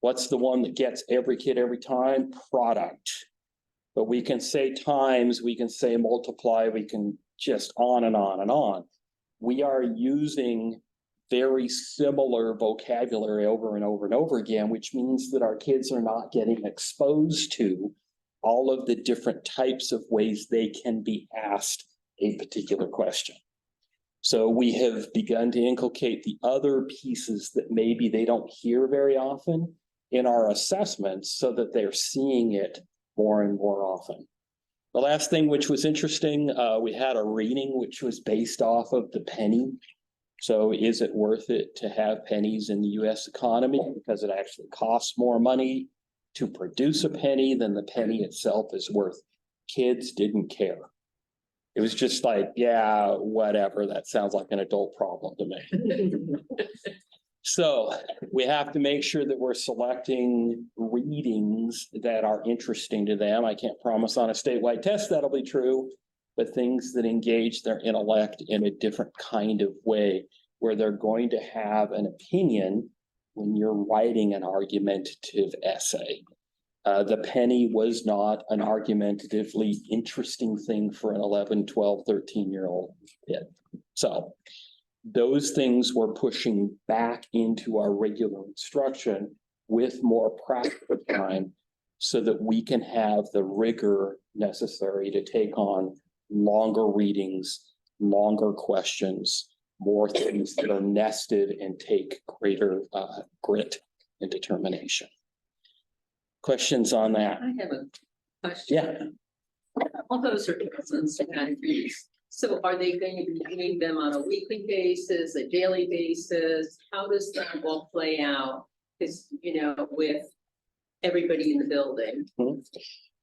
What's the one that gets every kid every time? Product. But we can say times, we can say multiply, we can just on and on and on. We are using very similar vocabulary over and over and over again, which means that our kids are not getting exposed to all of the different types of ways they can be asked a particular question. So we have begun to inculcate the other pieces that maybe they don't hear very often in our assessments so that they're seeing it more and more often. The last thing which was interesting, we had a reading which was based off of the penny. So is it worth it to have pennies in the US economy because it actually costs more money to produce a penny than the penny itself is worth? Kids didn't care. It was just like, yeah, whatever. That sounds like an adult problem to me. So we have to make sure that we're selecting readings that are interesting to them. I can't promise on a statewide test that'll be true, but things that engage their intellect in a different kind of way, where they're going to have an opinion when you're writing an argumentative essay. The penny was not an argumentatively interesting thing for an 11, 12, 13-year-old kid. So those things we're pushing back into our regular instruction with more practical time so that we can have the rigor necessary to take on longer readings, longer questions, more things that are nested and take greater grit and determination. Questions on that? I have a question. Yeah. All those are cousins and fees. So are they going to be doing them on a weekly basis, a daily basis? How does that all play out? Because, you know, with everybody in the building. Mm-hmm.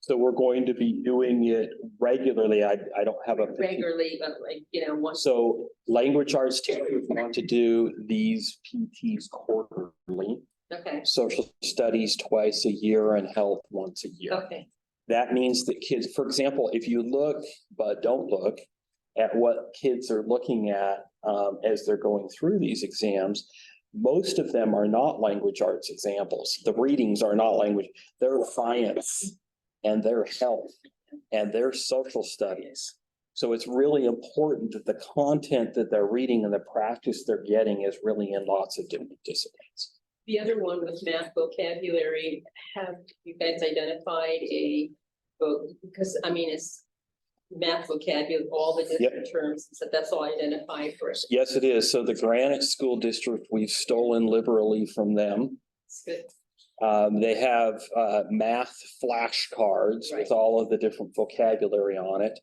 So we're going to be doing it regularly. I don't have a Regularly, but like, you know, once. So language arts teachers want to do these PTs quarterly. Okay, Social studies twice a year and health once a year. okay. That means that kids, for example, if you look, but don't look at what kids are looking at as they're going through these exams, most of them are not language arts examples. The readings are not language, they're science and their health and their social studies. So it's really important that the content that they're reading and the practice they're getting is really in lots of different disciplines. The other one was math vocabulary. Have you guys identified a, because I mean, it's math vocabulary, all the different terms, so that's all identified for us. Yes, it is. So the Granite School District, we've stolen liberally from them. It's good. They have math flashcards with all of the different vocabulary on it.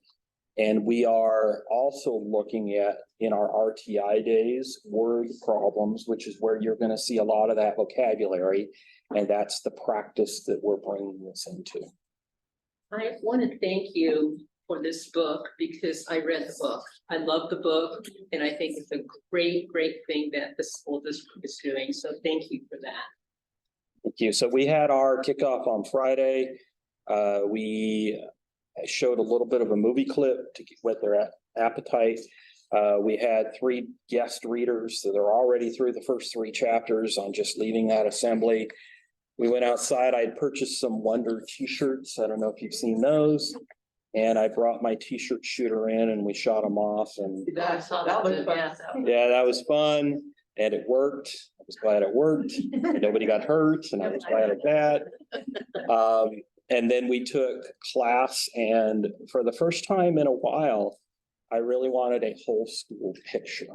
And we are also looking at, in our RTI days, word problems, which is where you're going to see a lot of that vocabulary. And that's the practice that we're bringing this into. I want to thank you for this book because I read the book. I love the book and I think it's a great thing that the school district is doing. So thank you for that. Thank you. So we had our kickoff on Friday. We showed a little bit of a movie clip to whet their appetite. We had 3 guest readers, so they're already through the first 3 chapters on just leaving that assembly. We went outside. I had purchased some Wonder t-shirts. I don't know if you've seen those. And I brought my t-shirt shooter in and we shot them off. And I saw that was fun. yeah, that was fun. And it worked. I was glad it worked. And nobody got hurt. And I was glad of that. And then we took class. And for the first time in a while, I really wanted a whole school picture.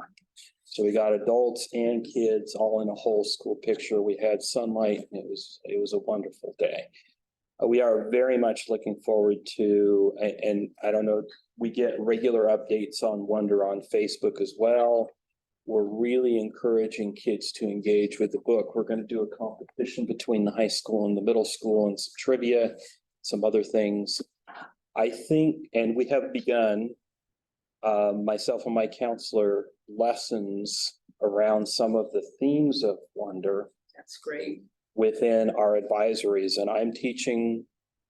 So we got adults and kids all in a whole school picture. We had sunlight and it was a wonderful day. We are very much looking forward to, and I don't know, we get regular updates on Wonder on Facebook as well. We're really encouraging kids to engage with the book. We're going to do a competition between the high school and the middle school and some trivia, some other things. I think, and we have begun, myself and my counselor, lessons around some of the themes of Wonder. That's great. Within our advisories, and I'm teaching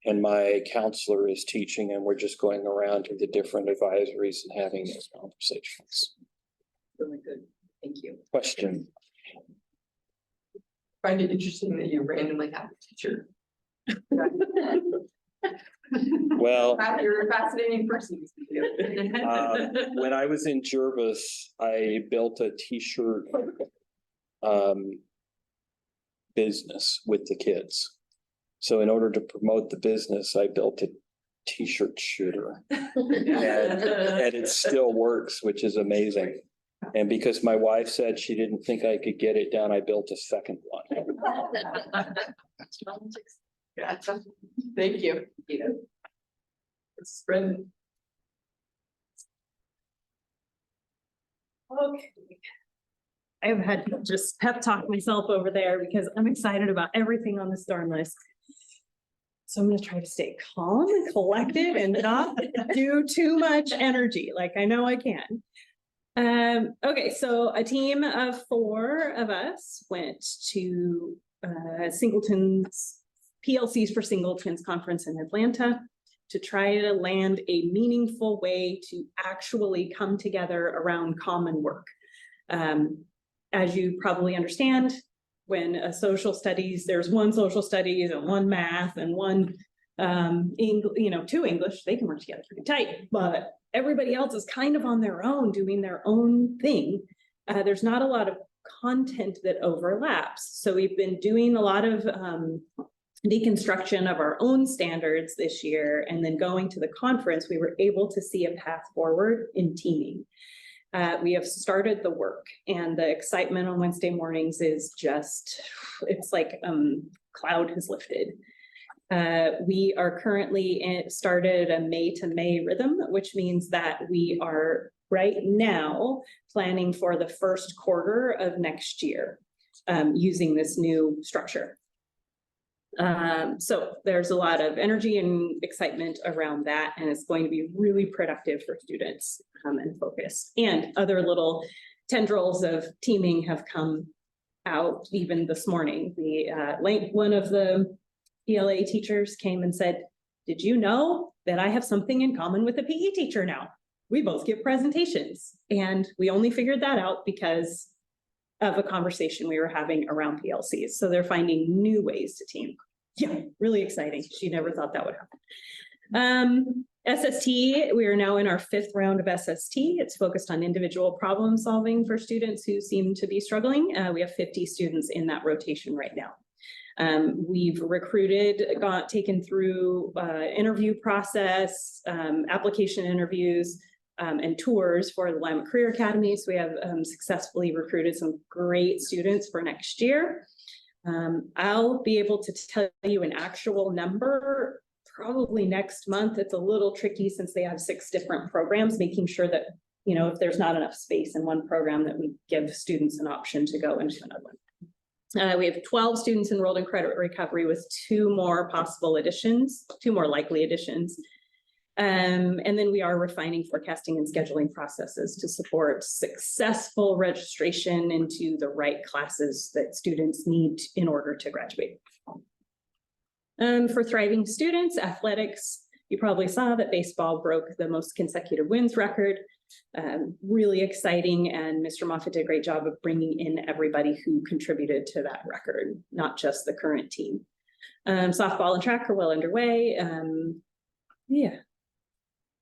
and my counselor is teaching, and we're just going around to the different advisories and having those conversations. Really good. Thank you. Question. I find it interesting that you randomly have a teacher. Well, You're a fascinating person. when I was in Jervis, I built a t-shirt business with the kids. So in order to promote the business, I built a t-shirt shooter. And it still works, which is amazing. And because my wife said she didn't think I could get it done, I built a second one. Yeah, thank you. It's been. Okay. I've had to just pep talk myself over there because I'm excited about everything on this darn list. So I'm going to try to stay calm and collected and not do too much energy like I know I can. Okay, so a team of 4 of us went to Singleton's PLCs for Singleton's conference in Atlanta to try to land a meaningful way to actually come together around common work. As you probably understand, when a social studies, there's one social studies and one math and one, 2 English, they can work together pretty tight, but everybody else is kind of on their own, doing their own thing. There's not a lot of content that overlaps. So we've been doing a lot of deconstruction of our own standards this year, and then going to the conference, we were able to see a path forward in teaming. We have started the work, and the excitement on Wednesday mornings is just, it's like cloud has lifted. We are currently started a May to May rhythm, which means that we are right now planning for the first quarter of next year using this new structure. So there's a lot of energy and excitement around that, and it's going to be really productive for students and focused. And other little tendrils of teaming have come out even this morning. One of the ELA teachers came and said, "Did you know that I have something in common with a PE teacher now? We both give presentations." And we only figured that out because of a conversation we were having around PLCs. So they're finding new ways to team. Yeah, really exciting. She never thought that would happen. SST, we are now in our 5th round of SST. It's focused on individual problem solving for students who seem to be struggling. We have 50 students in that rotation right now. We've recruited, taken through interview process, application interviews, and tours for the Lima Career Academy. So we have successfully recruited some great students for next year. I'll be able to tell you an actual number probably next month. It's a little tricky since they have 6 different programs, making sure that, you know, if there's not enough space in one program, that we give students an option to go into another one. We have 12 students enrolled in credit recovery with 2 more possible additions, 2 more likely additions. And then we are refining forecasting and scheduling processes to support successful registration into the right classes that students need in order to graduate. For thriving students, athletics, you probably saw that baseball broke the most consecutive wins record. Really exciting, and Mr. Moffitt did a great job of bringing in everybody who contributed to that record, not just the current team. Softball and track are well underway. Yeah.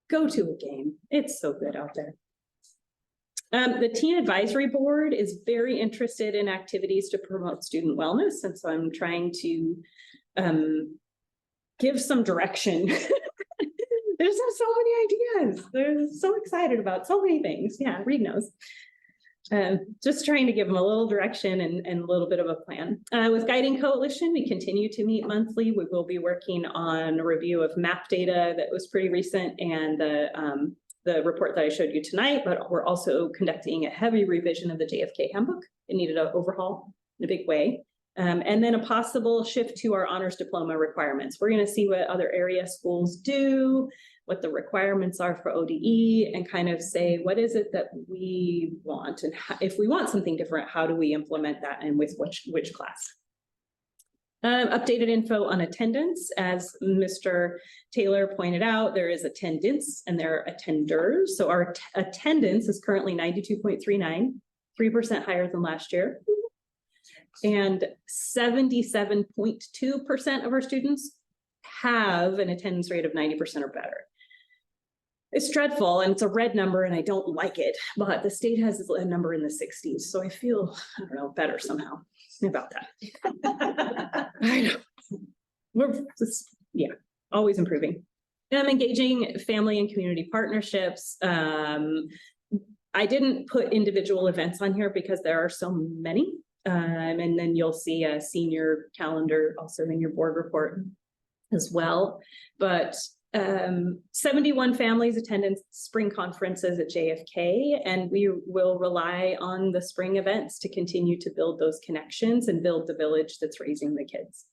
Go to a game. It's so good out there. The Teen Advisory Board is very interested in activities to promote student wellness, and so I'm trying to give some direction. There's so many ideas. They're so excited about so many things. Yeah, Reed knows. Just trying to give them a little direction and a little bit of a plan. With Guiding Coalition, we continue to meet monthly. We will be working on a review of MAP data that was pretty recent and the report that I showed you tonight, but we're also conducting a heavy revision of the JFK handbook. It needed an overhaul in a big way. And then a possible shift to our honors diploma requirements. We're going to see what other area schools do, what the requirements are for ODE, and kind of say, what is it that we want? And if we want something different, how do we implement that and with which class? Updated info on attendance. As Mr. Taylor pointed out, there is attendance and there are attenders. So our attendance is currently 92.39, 3% higher than last year. And 77.2% of our students have an attendance rate of 90% or better. It's dreadful and it's a red number and I don't like it, but the state has a number in the 60s. So I feel, I don't know, better somehow about that. I know. We're just, yeah, always improving. And engaging family and community partnerships. I didn't put individual events on here because there are so many. And then you'll see a senior calendar also in your board report as well. But 71 families attended spring conferences at JFK, and we will rely on the spring events to continue to build those connections and build the village that's raising the kids.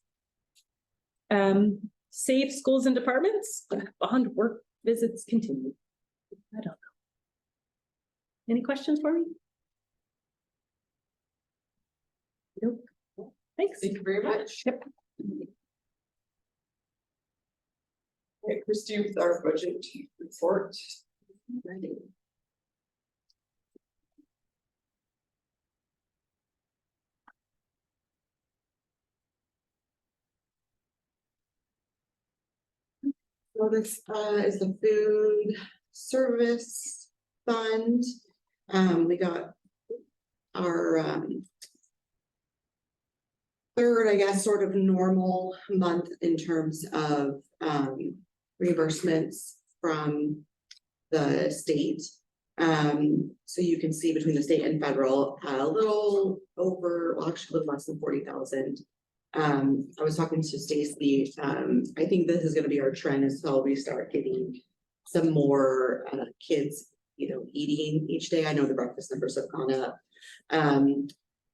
Safe schools and departments, bond work visits continue. I don't know. Any questions for me? Nope. Thanks. Thank you very much. Yep. Okay, Christy with our budget report. Ready. So this is the food service fund. We got our third, I guess, sort of normal month in terms of reimbursements from the state. So you can see between the state and federal, a little over, well, actually a little less than 40,000. I was talking to Stacy. I think this is going to be our trend until we start getting some more kids, eating each day. I know the breakfast numbers have gone up.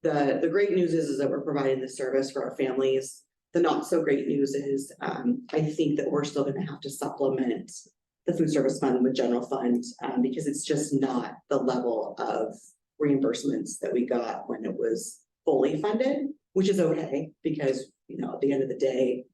The great news is that we're providing this service for our families. The not so great news is I think that we're still going to have to supplement the food service fund with general fund because it's just not the level of reimbursements that we got when it was fully funded, which is okay because at the end of the day,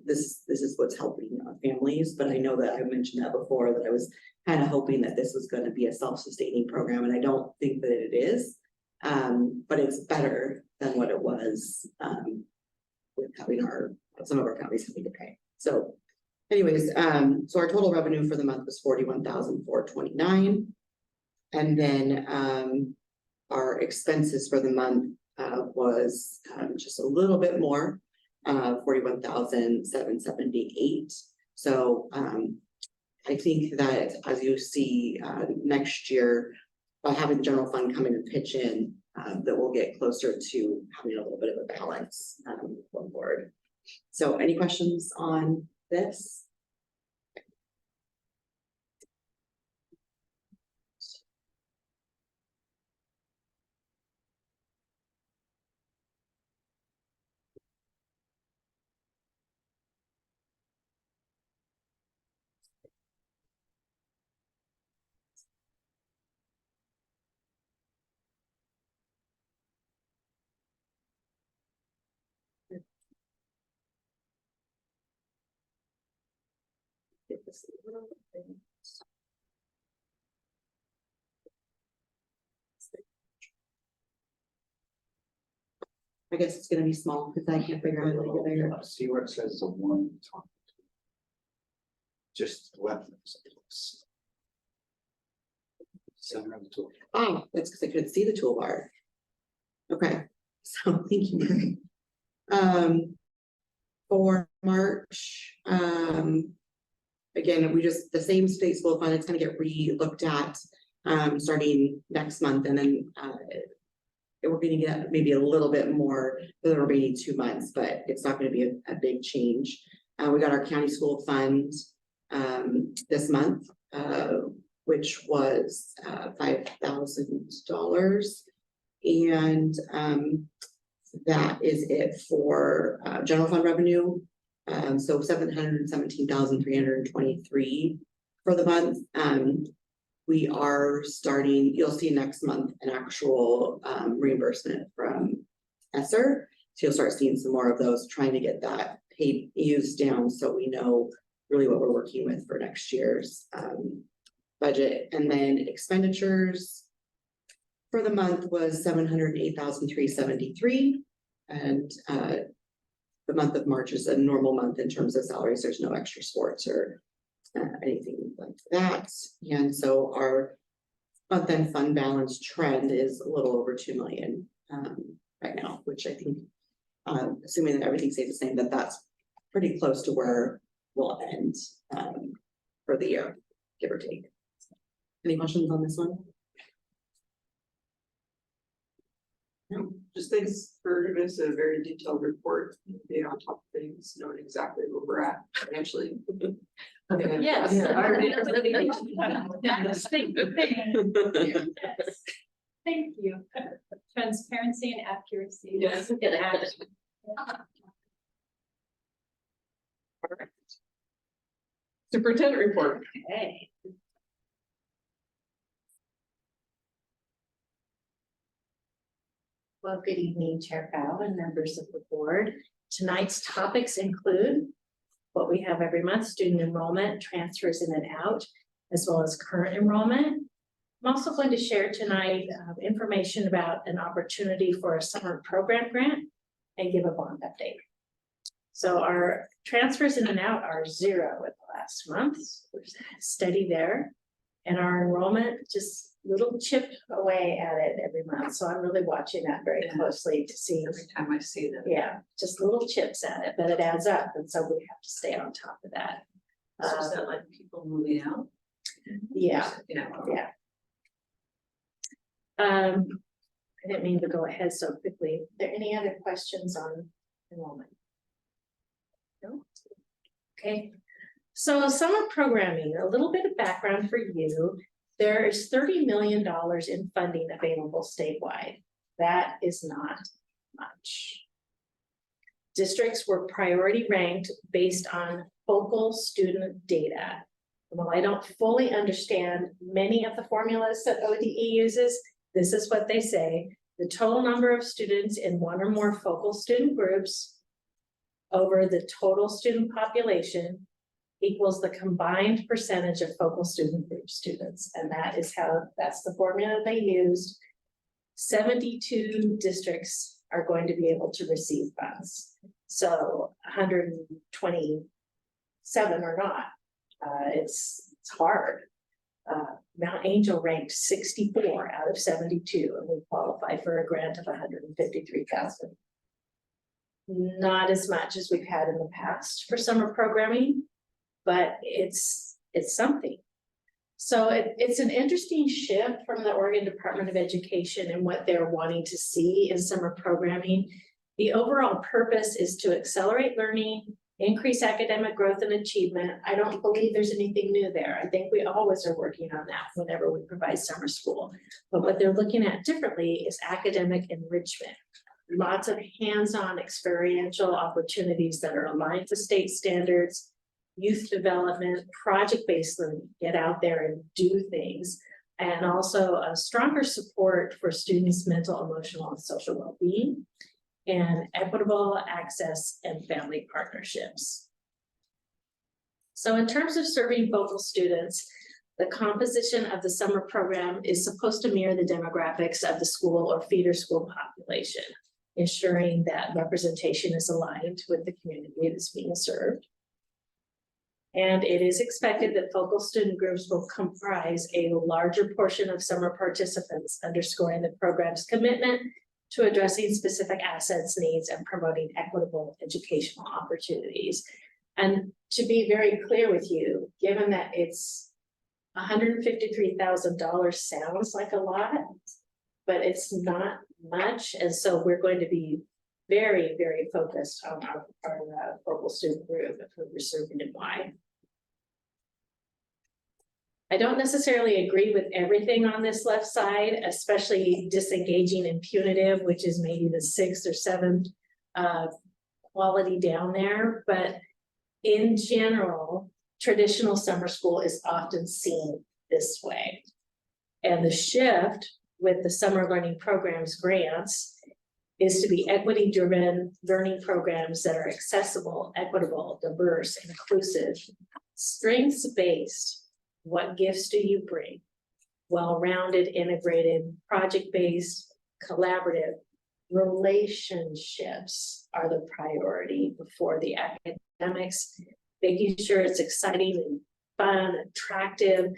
this is what's helping our families. But I know that I mentioned that before, that I was kind of hoping that this was going to be a self-sustaining program, and I don't think that it is. But it's better than what it was with having some of our counties having to pay. So anyways, so our total revenue for the month was $41,429. And then our expenses for the month was just a little bit more, $41,778. So I think that as you see next year, by having the general fund come in and pitch in, that we'll get closer to having a little bit of a balance, going forward. So any questions on this? Get this a little bit. I guess it's gonna be small because I can't figure out how to get there. See where it says the one. Just left. Center of the tool. Oh, that's because I couldn't see the toolbar. Okay, so thank you, Mary. For March, again, we just, the same state school fund, it's gonna get re-looked at, starting next month, and then, we're gonna get maybe a little bit more for the remaining 2 months, but it's not gonna be a big change. We got our county school fund, this month, which was $5,000. And that is it for general fund revenue. So $717,323 for the month. We are starting, you'll see next month an actual reimbursement from ESSER. So you'll start seeing some more of those, trying to get that paid used down so we know really what we're working with for next year's budget. And then expenditures for the month was $708,373. And the month of March is a normal month in terms of salaries. There's no extra sports or anything like that. And so our month-end fund balance trend is a little over 2 million right now, which I think, assuming that everything stays the same, that's pretty close to where we'll end for the year, give or take. Any questions on this one? No, just thanks for giving us a very detailed report, being on top of things, knowing exactly where we're at financially. Yes. Thank you. Transparency and accuracy. Yes. Superintendent report. Okay. Well, good evening, Chair Powell and members of the board. Tonight's topics include what we have every month: student enrollment, transfers in and out, as well as current enrollment. I'm also going to share tonight information about an opportunity for a summer program grant and give a bond update. So our transfers in and out are 0 in the last month. We're steady there. And our enrollment just little chip away at it every month. So I'm really watching that very closely to see. Every time I see them. Yeah, just little chips at it, but it adds up. And so we have to stay on top of that. So is that like people moving out? Yeah, Yeah. yeah. I didn't mean to go ahead so quickly. Are there any other questions on enrollment? No? Okay. So summer programming, a little bit of background for you. There is $30 million in funding available statewide. That is not much. Districts were priority ranked based on focal student data. While I don't fully understand many of the formulas that ODE uses, this is what they say: the total number of students in one or more focal student groups over the total student population equals the combined percentage of focal student group students. And that is that's the formula they used. 72 districts are going to be able to receive funds. So 127 are not. It's hard. Mount Angel ranked 64 out of 72, and we qualify for a grant of 153,000. Not as much as we've had in the past for summer programming, but it's something. So it's an interesting shift from the Oregon Department of Education and what they're wanting to see in summer programming. The overall purpose is to accelerate learning, increase academic growth and achievement. I don't believe there's anything new there. I think we always are working on that whenever we provide summer school. But what they're looking at differently is academic enrichment. Lots of hands-on experiential opportunities that are aligned to state standards, youth development, project-based learning, get out there and do things, and also a stronger support for students' mental, emotional, and social well-being, and equitable access and family partnerships. So in terms of serving focal students, the composition of the summer program is supposed to mirror the demographics of the school or feeder school population, ensuring that representation is aligned with the community that's being served. And it is expected that focal student groups will comprise a larger portion of summer participants, underscoring the program's commitment to addressing specific assets, needs, and promoting equitable educational opportunities. And to be very clear with you, given that it's $153,000 sounds like a lot, but it's not much. And so we're going to be very, very focused on our focal student group and who we're serving and why. I don't necessarily agree with everything on this left side, especially disengaging and punitive, which is maybe the 6th or 7th quality down there. But in general, traditional summer school is often seen this way. And the shift with the summer learning programs grants is to be equity-driven learning programs that are accessible, equitable, diverse, inclusive, strengths-based. What gifts do you bring? Well-rounded, integrated, project-based, collaborative relationships are the priority before the academics. Making sure it's exciting and fun, attractive.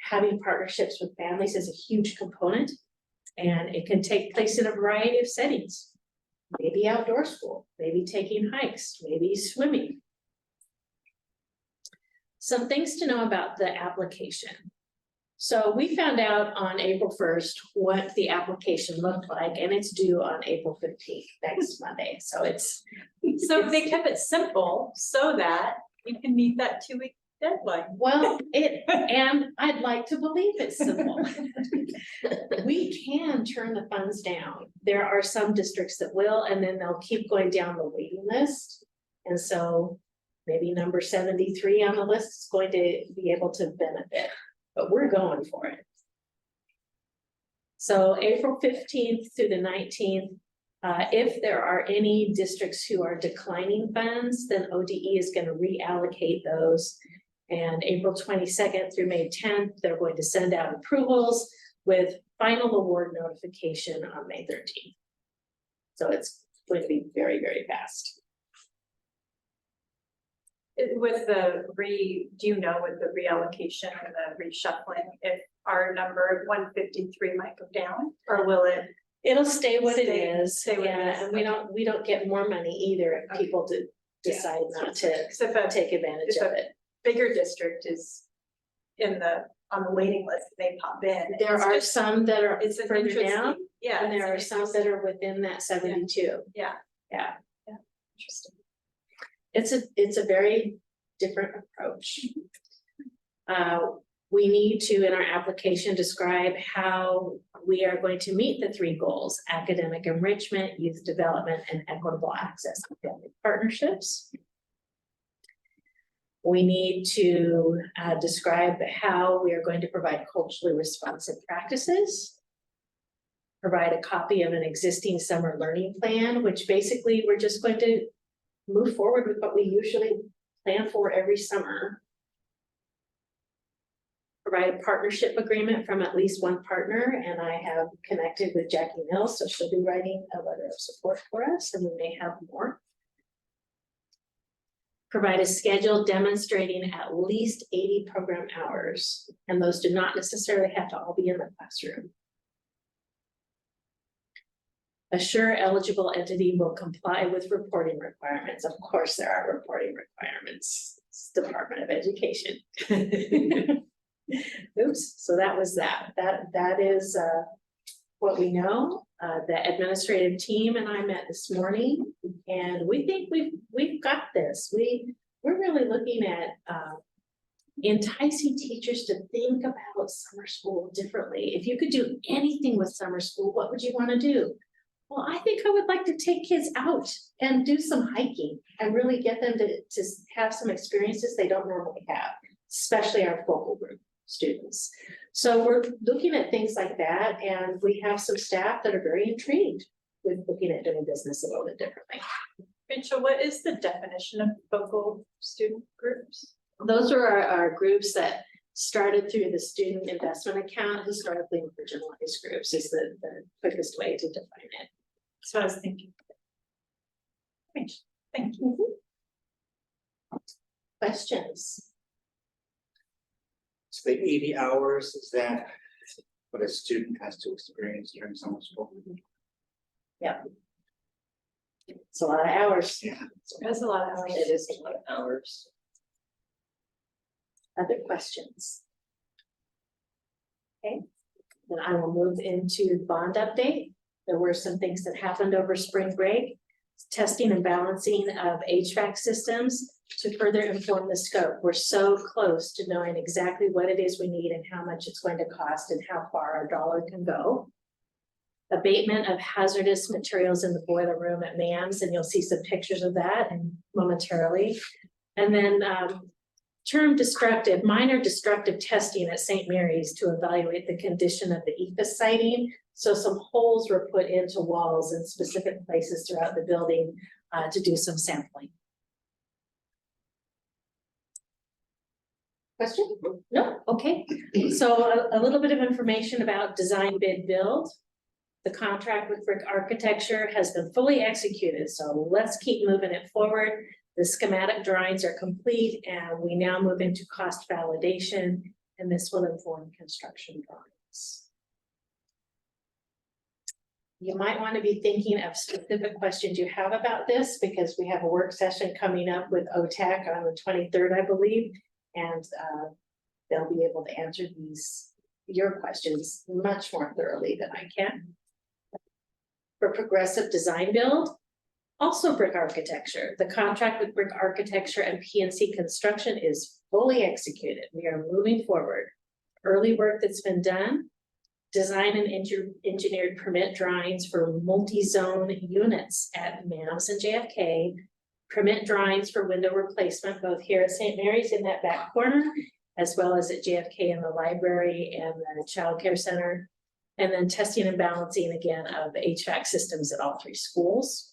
Having partnerships with families is a huge component, and it can take place in a variety of settings. Maybe outdoor school, maybe taking hikes, maybe swimming. Some things to know about the application. So we found out on April 1st what the application looked like, and it's due on April 15th, next Monday. So So they kept it simple so that you can meet that 2-week deadline. Well, and I'd like to believe it's simple. We can turn the funds down. There are some districts that will, and then they'll keep going down the waiting list. And so maybe number 73 on the list is going to be able to benefit, but we're going for it. So April 15th through the 19th, if there are any districts who are declining funds, then ODE is going to reallocate those. And April 22nd through May 10th, they're going to send out approvals with final award notification on May 13th. So it's going to be very, very fast. With the do you know, with the reallocation or the reshuffling, if our number 153 might go down, or will it? It'll stay what it Stay is. what it Yeah, is. and we don't get more money either if people decide not to take advantage of it. Bigger district is on the waiting list, they pop in. There are some that are It's an further down, interesting, yeah. and there are some that are within that 72. Yeah. Yeah. Interesting. It's a very different approach. We need to, in our application, describe how we are going to meet the 3 goals: academic enrichment, youth development, and equitable access to family partnerships. We need to describe how we are going to provide culturally responsive practices, provide a copy of an existing summer learning plan, which basically we're just going to move forward with what we usually plan for every summer. Provide a partnership agreement from at least one partner, and I have connected with Jackie Mills, so she'll be writing a letter of support for us, and we may have more. Provide a schedule demonstrating at least 80 program hours, and those do not necessarily have to all be in the classroom. Assure eligible entity will comply with reporting requirements. Of course, there are reporting requirements. It's Department of Education. Oops, so that was that. That is what we know. The administrative team and I met this morning, and we think we've got this. We're really looking at enticing teachers to think about summer school differently. If you could do anything with summer school, what would you want to do? Well, I think I would like to take kids out and do some hiking and really get them to have some experiences they don't normally have, especially our focal group students. So we're looking at things like that, and we have some staff that are very intrigued with looking at doing business a little bit differently. Rachel, what is the definition of focal student groups? Those are our groups that started through the student investment account. Historically, marginalized groups is the quickest way to define it. That's what I was thinking. Thank you. Questions? So the 80 hours, is that what a student has to experience during summer school? Yep. It's a lot of hours. Yeah. That's a lot of hours. It is a lot of hours. Other questions? Okay, then I will move into the bond update. There were some things that happened over spring break. Testing and balancing of HVAC systems to further inform the scope. We're so close to knowing exactly what it is we need and how much it's going to cost and how far our dollar can go. Abatement of hazardous materials in the boiler room at MAMS, and you'll see some pictures of that momentarily. And then minor destructive testing at St. Mary's to evaluate the condition of the EFIS siding. So some holes were put into walls in specific places throughout the building to do some sampling. Question? No? Okay. So a little bit of information about design bid build. The contract with Brick Architecture has been fully executed, so let's keep moving it forward. The schematic drawings are complete, and we now move into cost validation, and this will inform construction drawings. You might want to be thinking of specific questions you have about this, because we have a work session coming up with OTAC on the 23rd, I believe, and they'll be able to answer your questions much more thoroughly than I can. For progressive design build, also Brick Architecture. The contract with Brick Architecture and PNC Construction is fully executed. We are moving forward. Early work that's been done, design and engineered permit drawings for multi-zone units at MAMS and JFK, permit drawings for window replacement, both here at St. Mary's in that back corner, as well as at JFK in the library and the child care center, and then testing and balancing again of HVAC systems at all 3 schools.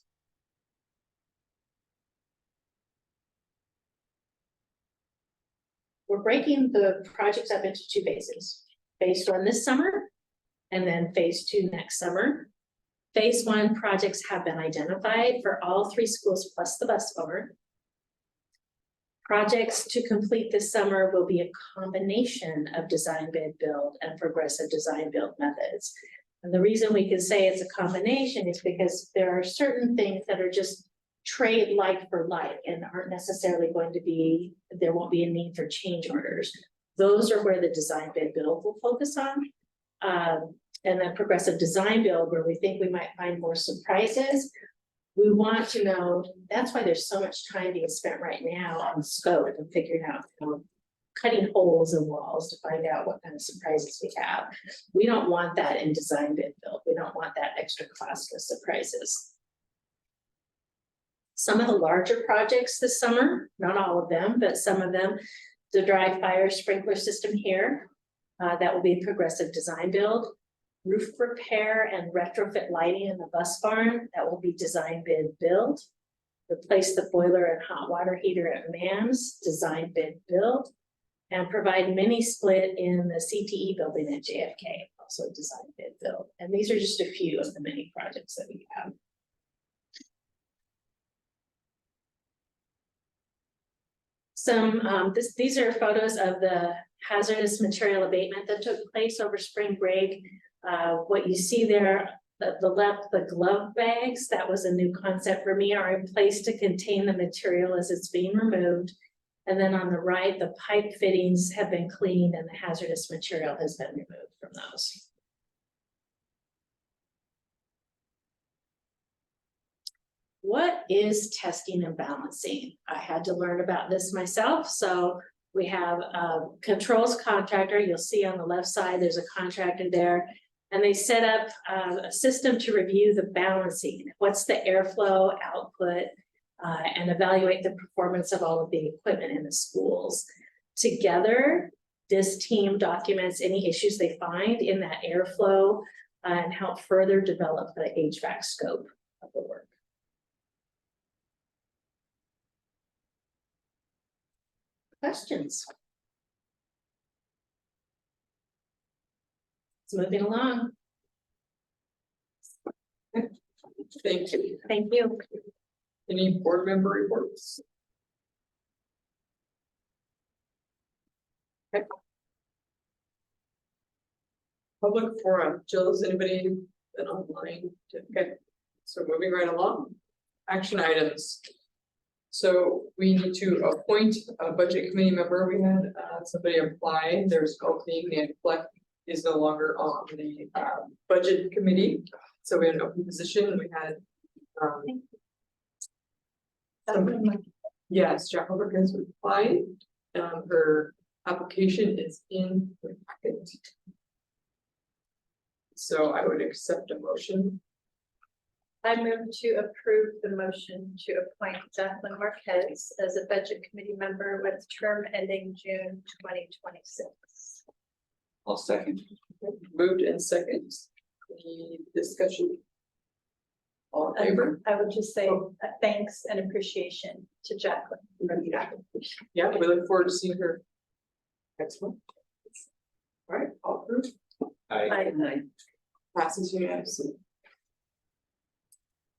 We're breaking the projects up into 2 phases. Phase 1 this summer, and then phase 2 next summer. Phase 1 projects have been identified for all 3 schools plus the bus barn. Projects to complete this summer will be a combination of design bid build and progressive design build methods. And the reason we can say it's a combination is because there are certain things that are just trade like for like and aren't necessarily going to be, there won't be a need for change orders. Those are where the design bid build will focus on. And then progressive design build, where we think we might find more surprises. We want to know, that's why there's so much time being spent right now on scope and figuring out, cutting holes in walls to find out what kind of surprises we have. We don't want that in design bid build. We don't want that extra cost of surprises. Some of the larger projects this summer, not all of them, but some of them, the dry fire sprinkler system here, that will be progressive design build. Roof repair and retrofit lighting in the bus barn, that will be design bid build. Replace the boiler and hot water heater at MAMS, design bid build. And provide mini split in the CTE building at JFK, also design bid build. And these are just a few of the many projects that we have. These are photos of the hazardous material abatement that took place over spring break. What you see there, the left, the glove bags, that was a new concept for me, are in place to contain the material as it's being removed. And then on the right, the pipe fittings have been cleaned and the hazardous material has been removed from those. What is testing and balancing? I had to learn about this myself, so we have a controls contractor. You'll see on the left side, there's a contractor there. And they set up a system to review the balancing. What's the airflow output and evaluate the performance of all of the equipment in the schools. Together, this team documents any issues they find in that airflow and help further develop the HVAC scope of the work. Questions? It's moving along. Thank you. Thank you. Any board member reports? Okay. Public forum. Jill, is anybody been online? Okay, so moving right along. Action items. So we need to appoint a budget committee member. We had somebody apply. There's an opening and Fleck is no longer on the budget committee. So we had an open position. We had yes, Jacqueline Perkins applied. Her application is in the packet. So I would accept a motion. I move to approve the motion to appoint Jacqueline Marquez as a budget committee member with term ending June 2026. I'll second. Moved and second. Any discussion? All in favor? I would just say thanks and appreciation to Jacqueline. Yeah, we look forward to seeing her next month. All right, all approved. Aye. Passes unanimously.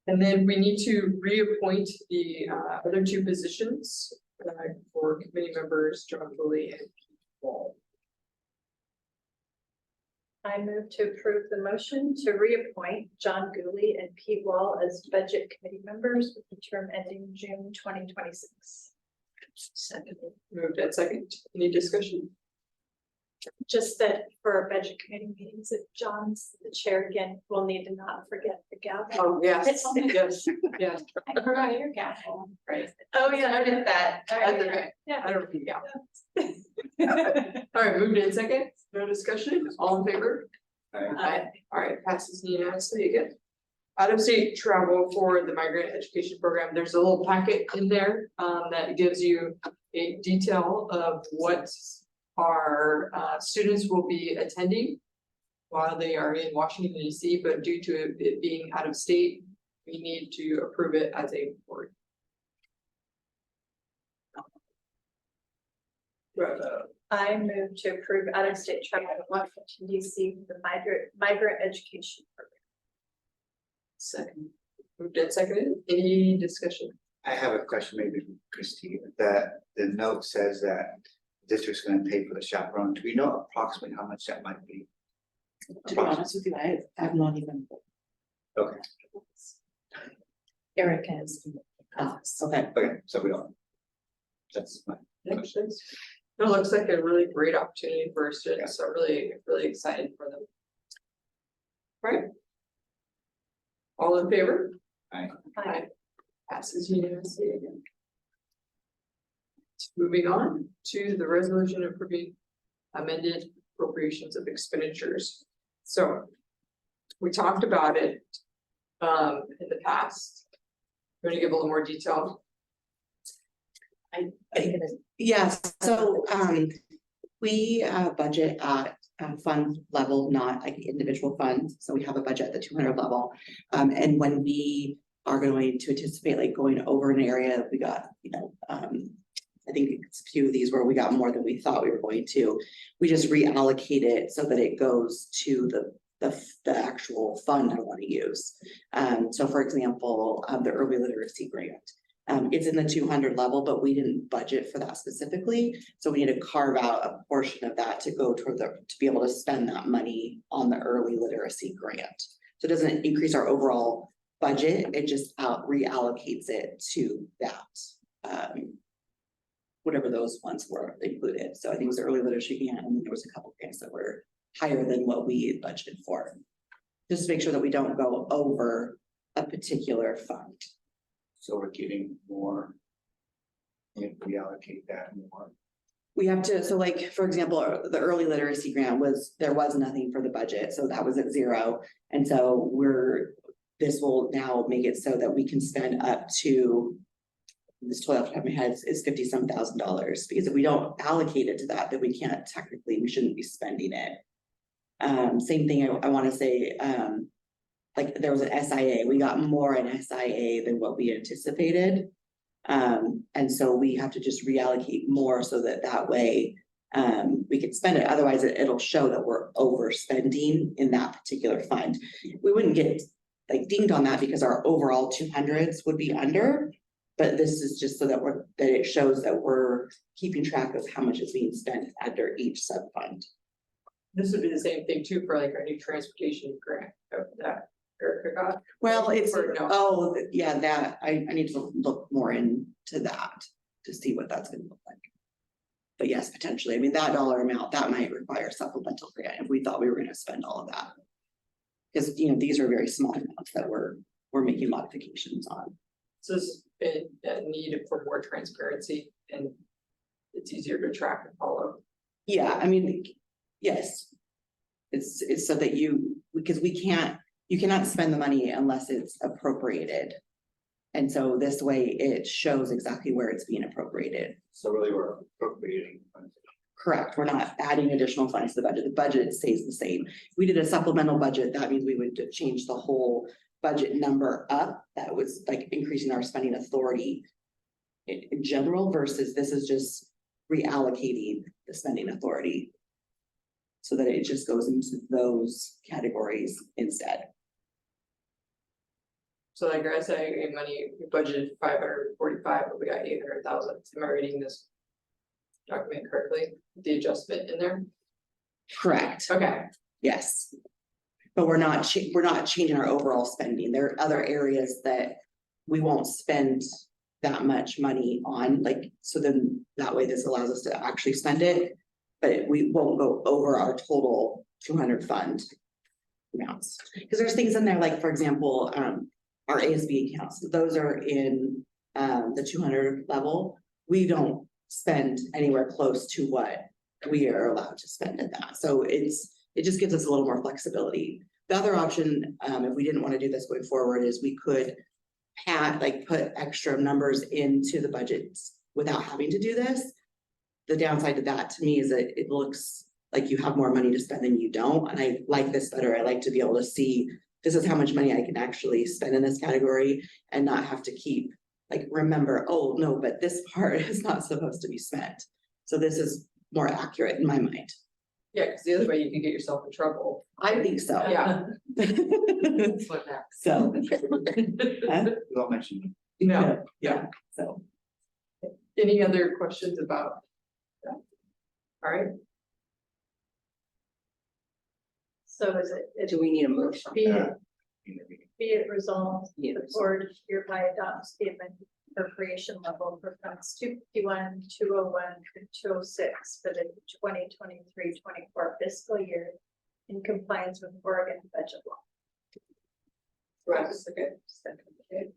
And then we need to reappoint the other two positions for committee members, John Bully and Pete Wall. I move to approve the motion to reappoint John Gooley and Pete Wall as budget committee members with the term ending June 2026. Second. Moved and second. Any discussion? Just that for our budget committee meetings, if John's the chair again, we'll need to not forget the gavel. Oh, yes, yes, yes. I forgot your gavel. Right. Oh, yeah, I did that. That's okay. Yeah. I don't think, yeah. All right, moved in second. No discussion. All in favor? Aye. All right, passes unanimously again. Out of state travel for the migrant education program, there's a little packet in there that gives you a detail of what our students will be attending while they are in Washington DC, but due to it being out of state, we need to approve it as a board. I move to approve out of state travel to Washington DC for the migrant education program. Second. Moved and seconded. Any discussion? I have a question maybe for Christie, that the note says that the district's gonna pay for the chaperone. Do we know approximately how much that might be? To be honest with you, I've not even. Okay, Erica is. Okay. okay, so we don't. That's my Questions? It looks like a really great opportunity for our students, so really excited for them. Right? All in favor? Aye. Aye. Passes unanimously again. Moving on to the resolution approving amended appropriations of expenditures. So we talked about it in the past. I'm going to give a little more detail. Yes, so we budget at fund level, not like individual funds. So we have a budget at the 200 level. And when we are going to anticipate like going over an area, we got, I think it's a few of these where we got more than we thought we were going to. We just reallocate it so that it goes to the actual fund I want to use. So for example, the early literacy grant. It's in the 200 level, but we didn't budget for that specifically. So we need to carve out a portion of that to go toward to be able to spend that money on the early literacy grant. So it doesn't increase our overall budget, it just reallocates it to that. whatever those ones were included. So I think it was the early literacy grant, and then there was a couple grants that were higher than what we budgeted for. Just to make sure that we don't go over a particular fund. So we're getting more. If we allocate that more. We have to, so like, for example, the early literacy grant there was nothing for the budget, so that was at 0. And so this will now make it so that we can spend up to, this total off the top of my head is $50-some thousand, because if we don't allocate it to that, then we shouldn't be spending it. Same thing, I wanna say, like there was an SIA, we got more in SIA than what we anticipated. And so we have to just reallocate more so that way we can spend it. Otherwise it'll show that we're overspending in that particular fund. We wouldn't get like dinged on that because our overall 200s would be under, but this is just so that it shows that we're keeping track of how much is being spent under each sub fund. This would be the same thing too for like our new transportation grant that Erica got. Well, it's, Or no? oh, yeah, that, I need to look more into that to see what that's gonna look like. But yes, potentially, I mean, that dollar amount, that might require supplemental grant if we thought we were gonna spend all of that. Because, these are very small amounts that we're making modifications on. So this has been a need for more transparency and it's easier to track and follow. Yeah, I mean, yes. It's so that because you cannot spend the money unless it's appropriated. And so this way it shows exactly where it's being appropriated. So really we're appropriating funds. Correct, we're not adding additional funds to the budget stays the same. If we did a supplemental budget, that means we would change the whole budget number up. That was like increasing our spending authority in general, versus this is just reallocating the spending authority so that it just goes into those categories instead. So like our SIA money, we budgeted 545, but we got 800,000. Am I reading this document correctly? The adjustment in there? Correct. Okay. Yes. But we're not changing our overall spending. There are other areas that we won't spend that much money on, like, so then that way this allows us to actually spend it, but we won't go over our total 200 fund amounts. Because there's things in there, like, for example, our ASB accounts, those are in the 200 level. We don't spend anywhere close to what we are allowed to spend in that. So it just gives us a little more flexibility. The other option, if we didn't want to do this going forward, is we could put extra numbers into the budgets without having to do this. The downside to that to me is that it looks like you have more money to spend than you don't. And I like this better. I like to be able to see this is how much money I can actually spend in this category and not have to keep remember, oh no, but this part is not supposed to be spent. So this is more accurate in my mind. Yeah, because the other way you can get yourself in trouble. I think so. Yeah. That's what happened. So. You don't mention. No. Yeah, so. Any other questions about that? All right. So is it? Do we need a motion? Be it resolved, the Yes. board hereby adopts the amended appropriation level for funds 251, 201, and 206 for the 2023-24 fiscal year in compliance with Oregon budget law. Right, second. Okay.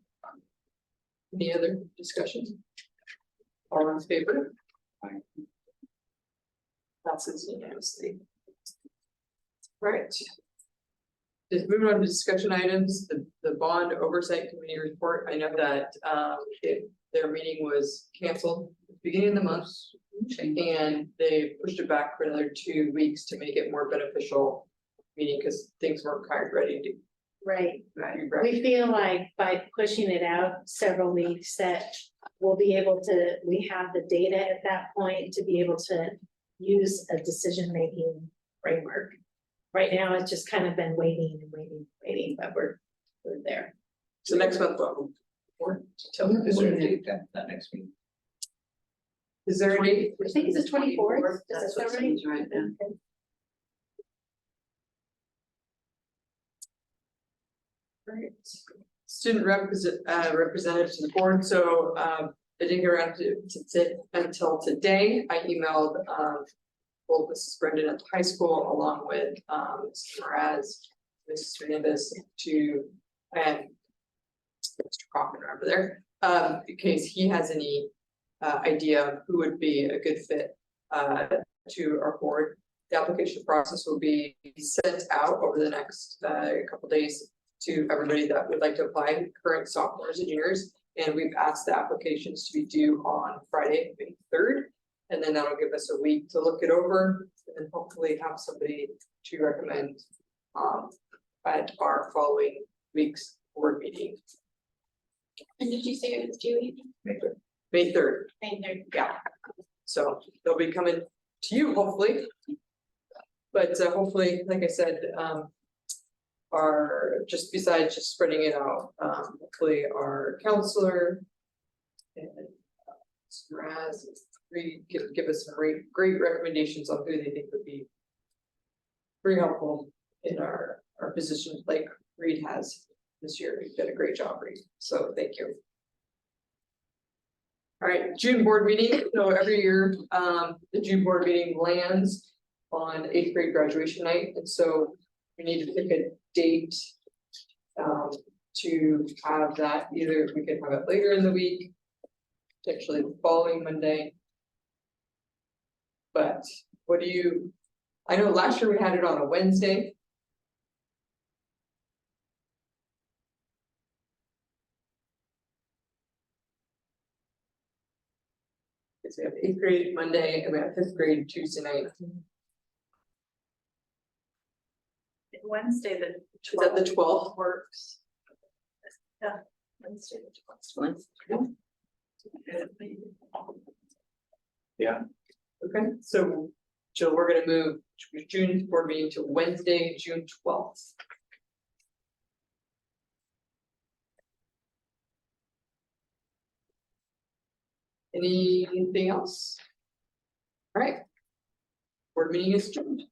Any other discussions? All in favor? Aye. Passes unanimously. Right. Just moving on to discussion items, the bond oversight committee report. I know that their meeting was canceled at the beginning of the month. And they pushed it back for another 2 weeks to make it more beneficial meeting because things weren't quite ready to. Right. Right. We feel like by pushing it out several weeks that we'll be able to, we have the data at that point to be able to use a decision-making framework. Right now, it's just kind of been waiting and waiting, and waiting, but we're there. So next month, tell me, Is there a date that next meeting? is there a date? I think it's the 24th. That's what seems right now. Right. Student representative to the board. So I didn't get around to sit until today. I emailed, both Mrs. Brendan at the high school along with, Mrs. Mraz, Mrs. Hernandez and Mr. Kaufman over there, in case he has any, idea of who would be a good fit, to our board. The application process will be sent out over the next, couple days to everybody that would like to apply, current sophomores and juniors. And we've asked the applications to be due on Friday, May 3rd. And then that'll give us a week to look it over and hopefully have somebody to recommend at our following week's board meeting. And did you say it was due? May 3rd, May 3rd. yeah. So they'll be coming to you hopefully. But hopefully, like I said, just besides just spreading it out, hopefully our counselor and Raz give us some great recommendations on who they think would be very helpful in our position like Reed has this year. You've done a great job, Reed. So thank you. All right, June board meeting. So every year, the June board meeting lands on 8th grade graduation night. And so we need to pick a date to have that. Either we could have it later in the week, potentially the following Monday. But what do you, I know last year we had it on a Wednesday. We have 8th grade Monday and we have 5th grade Tuesday night. Wednesday, the Is that the 12th works? yeah, Wednesday, the 12th. Yeah. Okay, so Jill, we're gonna move June board meeting to Wednesday, June 12th. Anything else? All right. Board meeting is adjourned.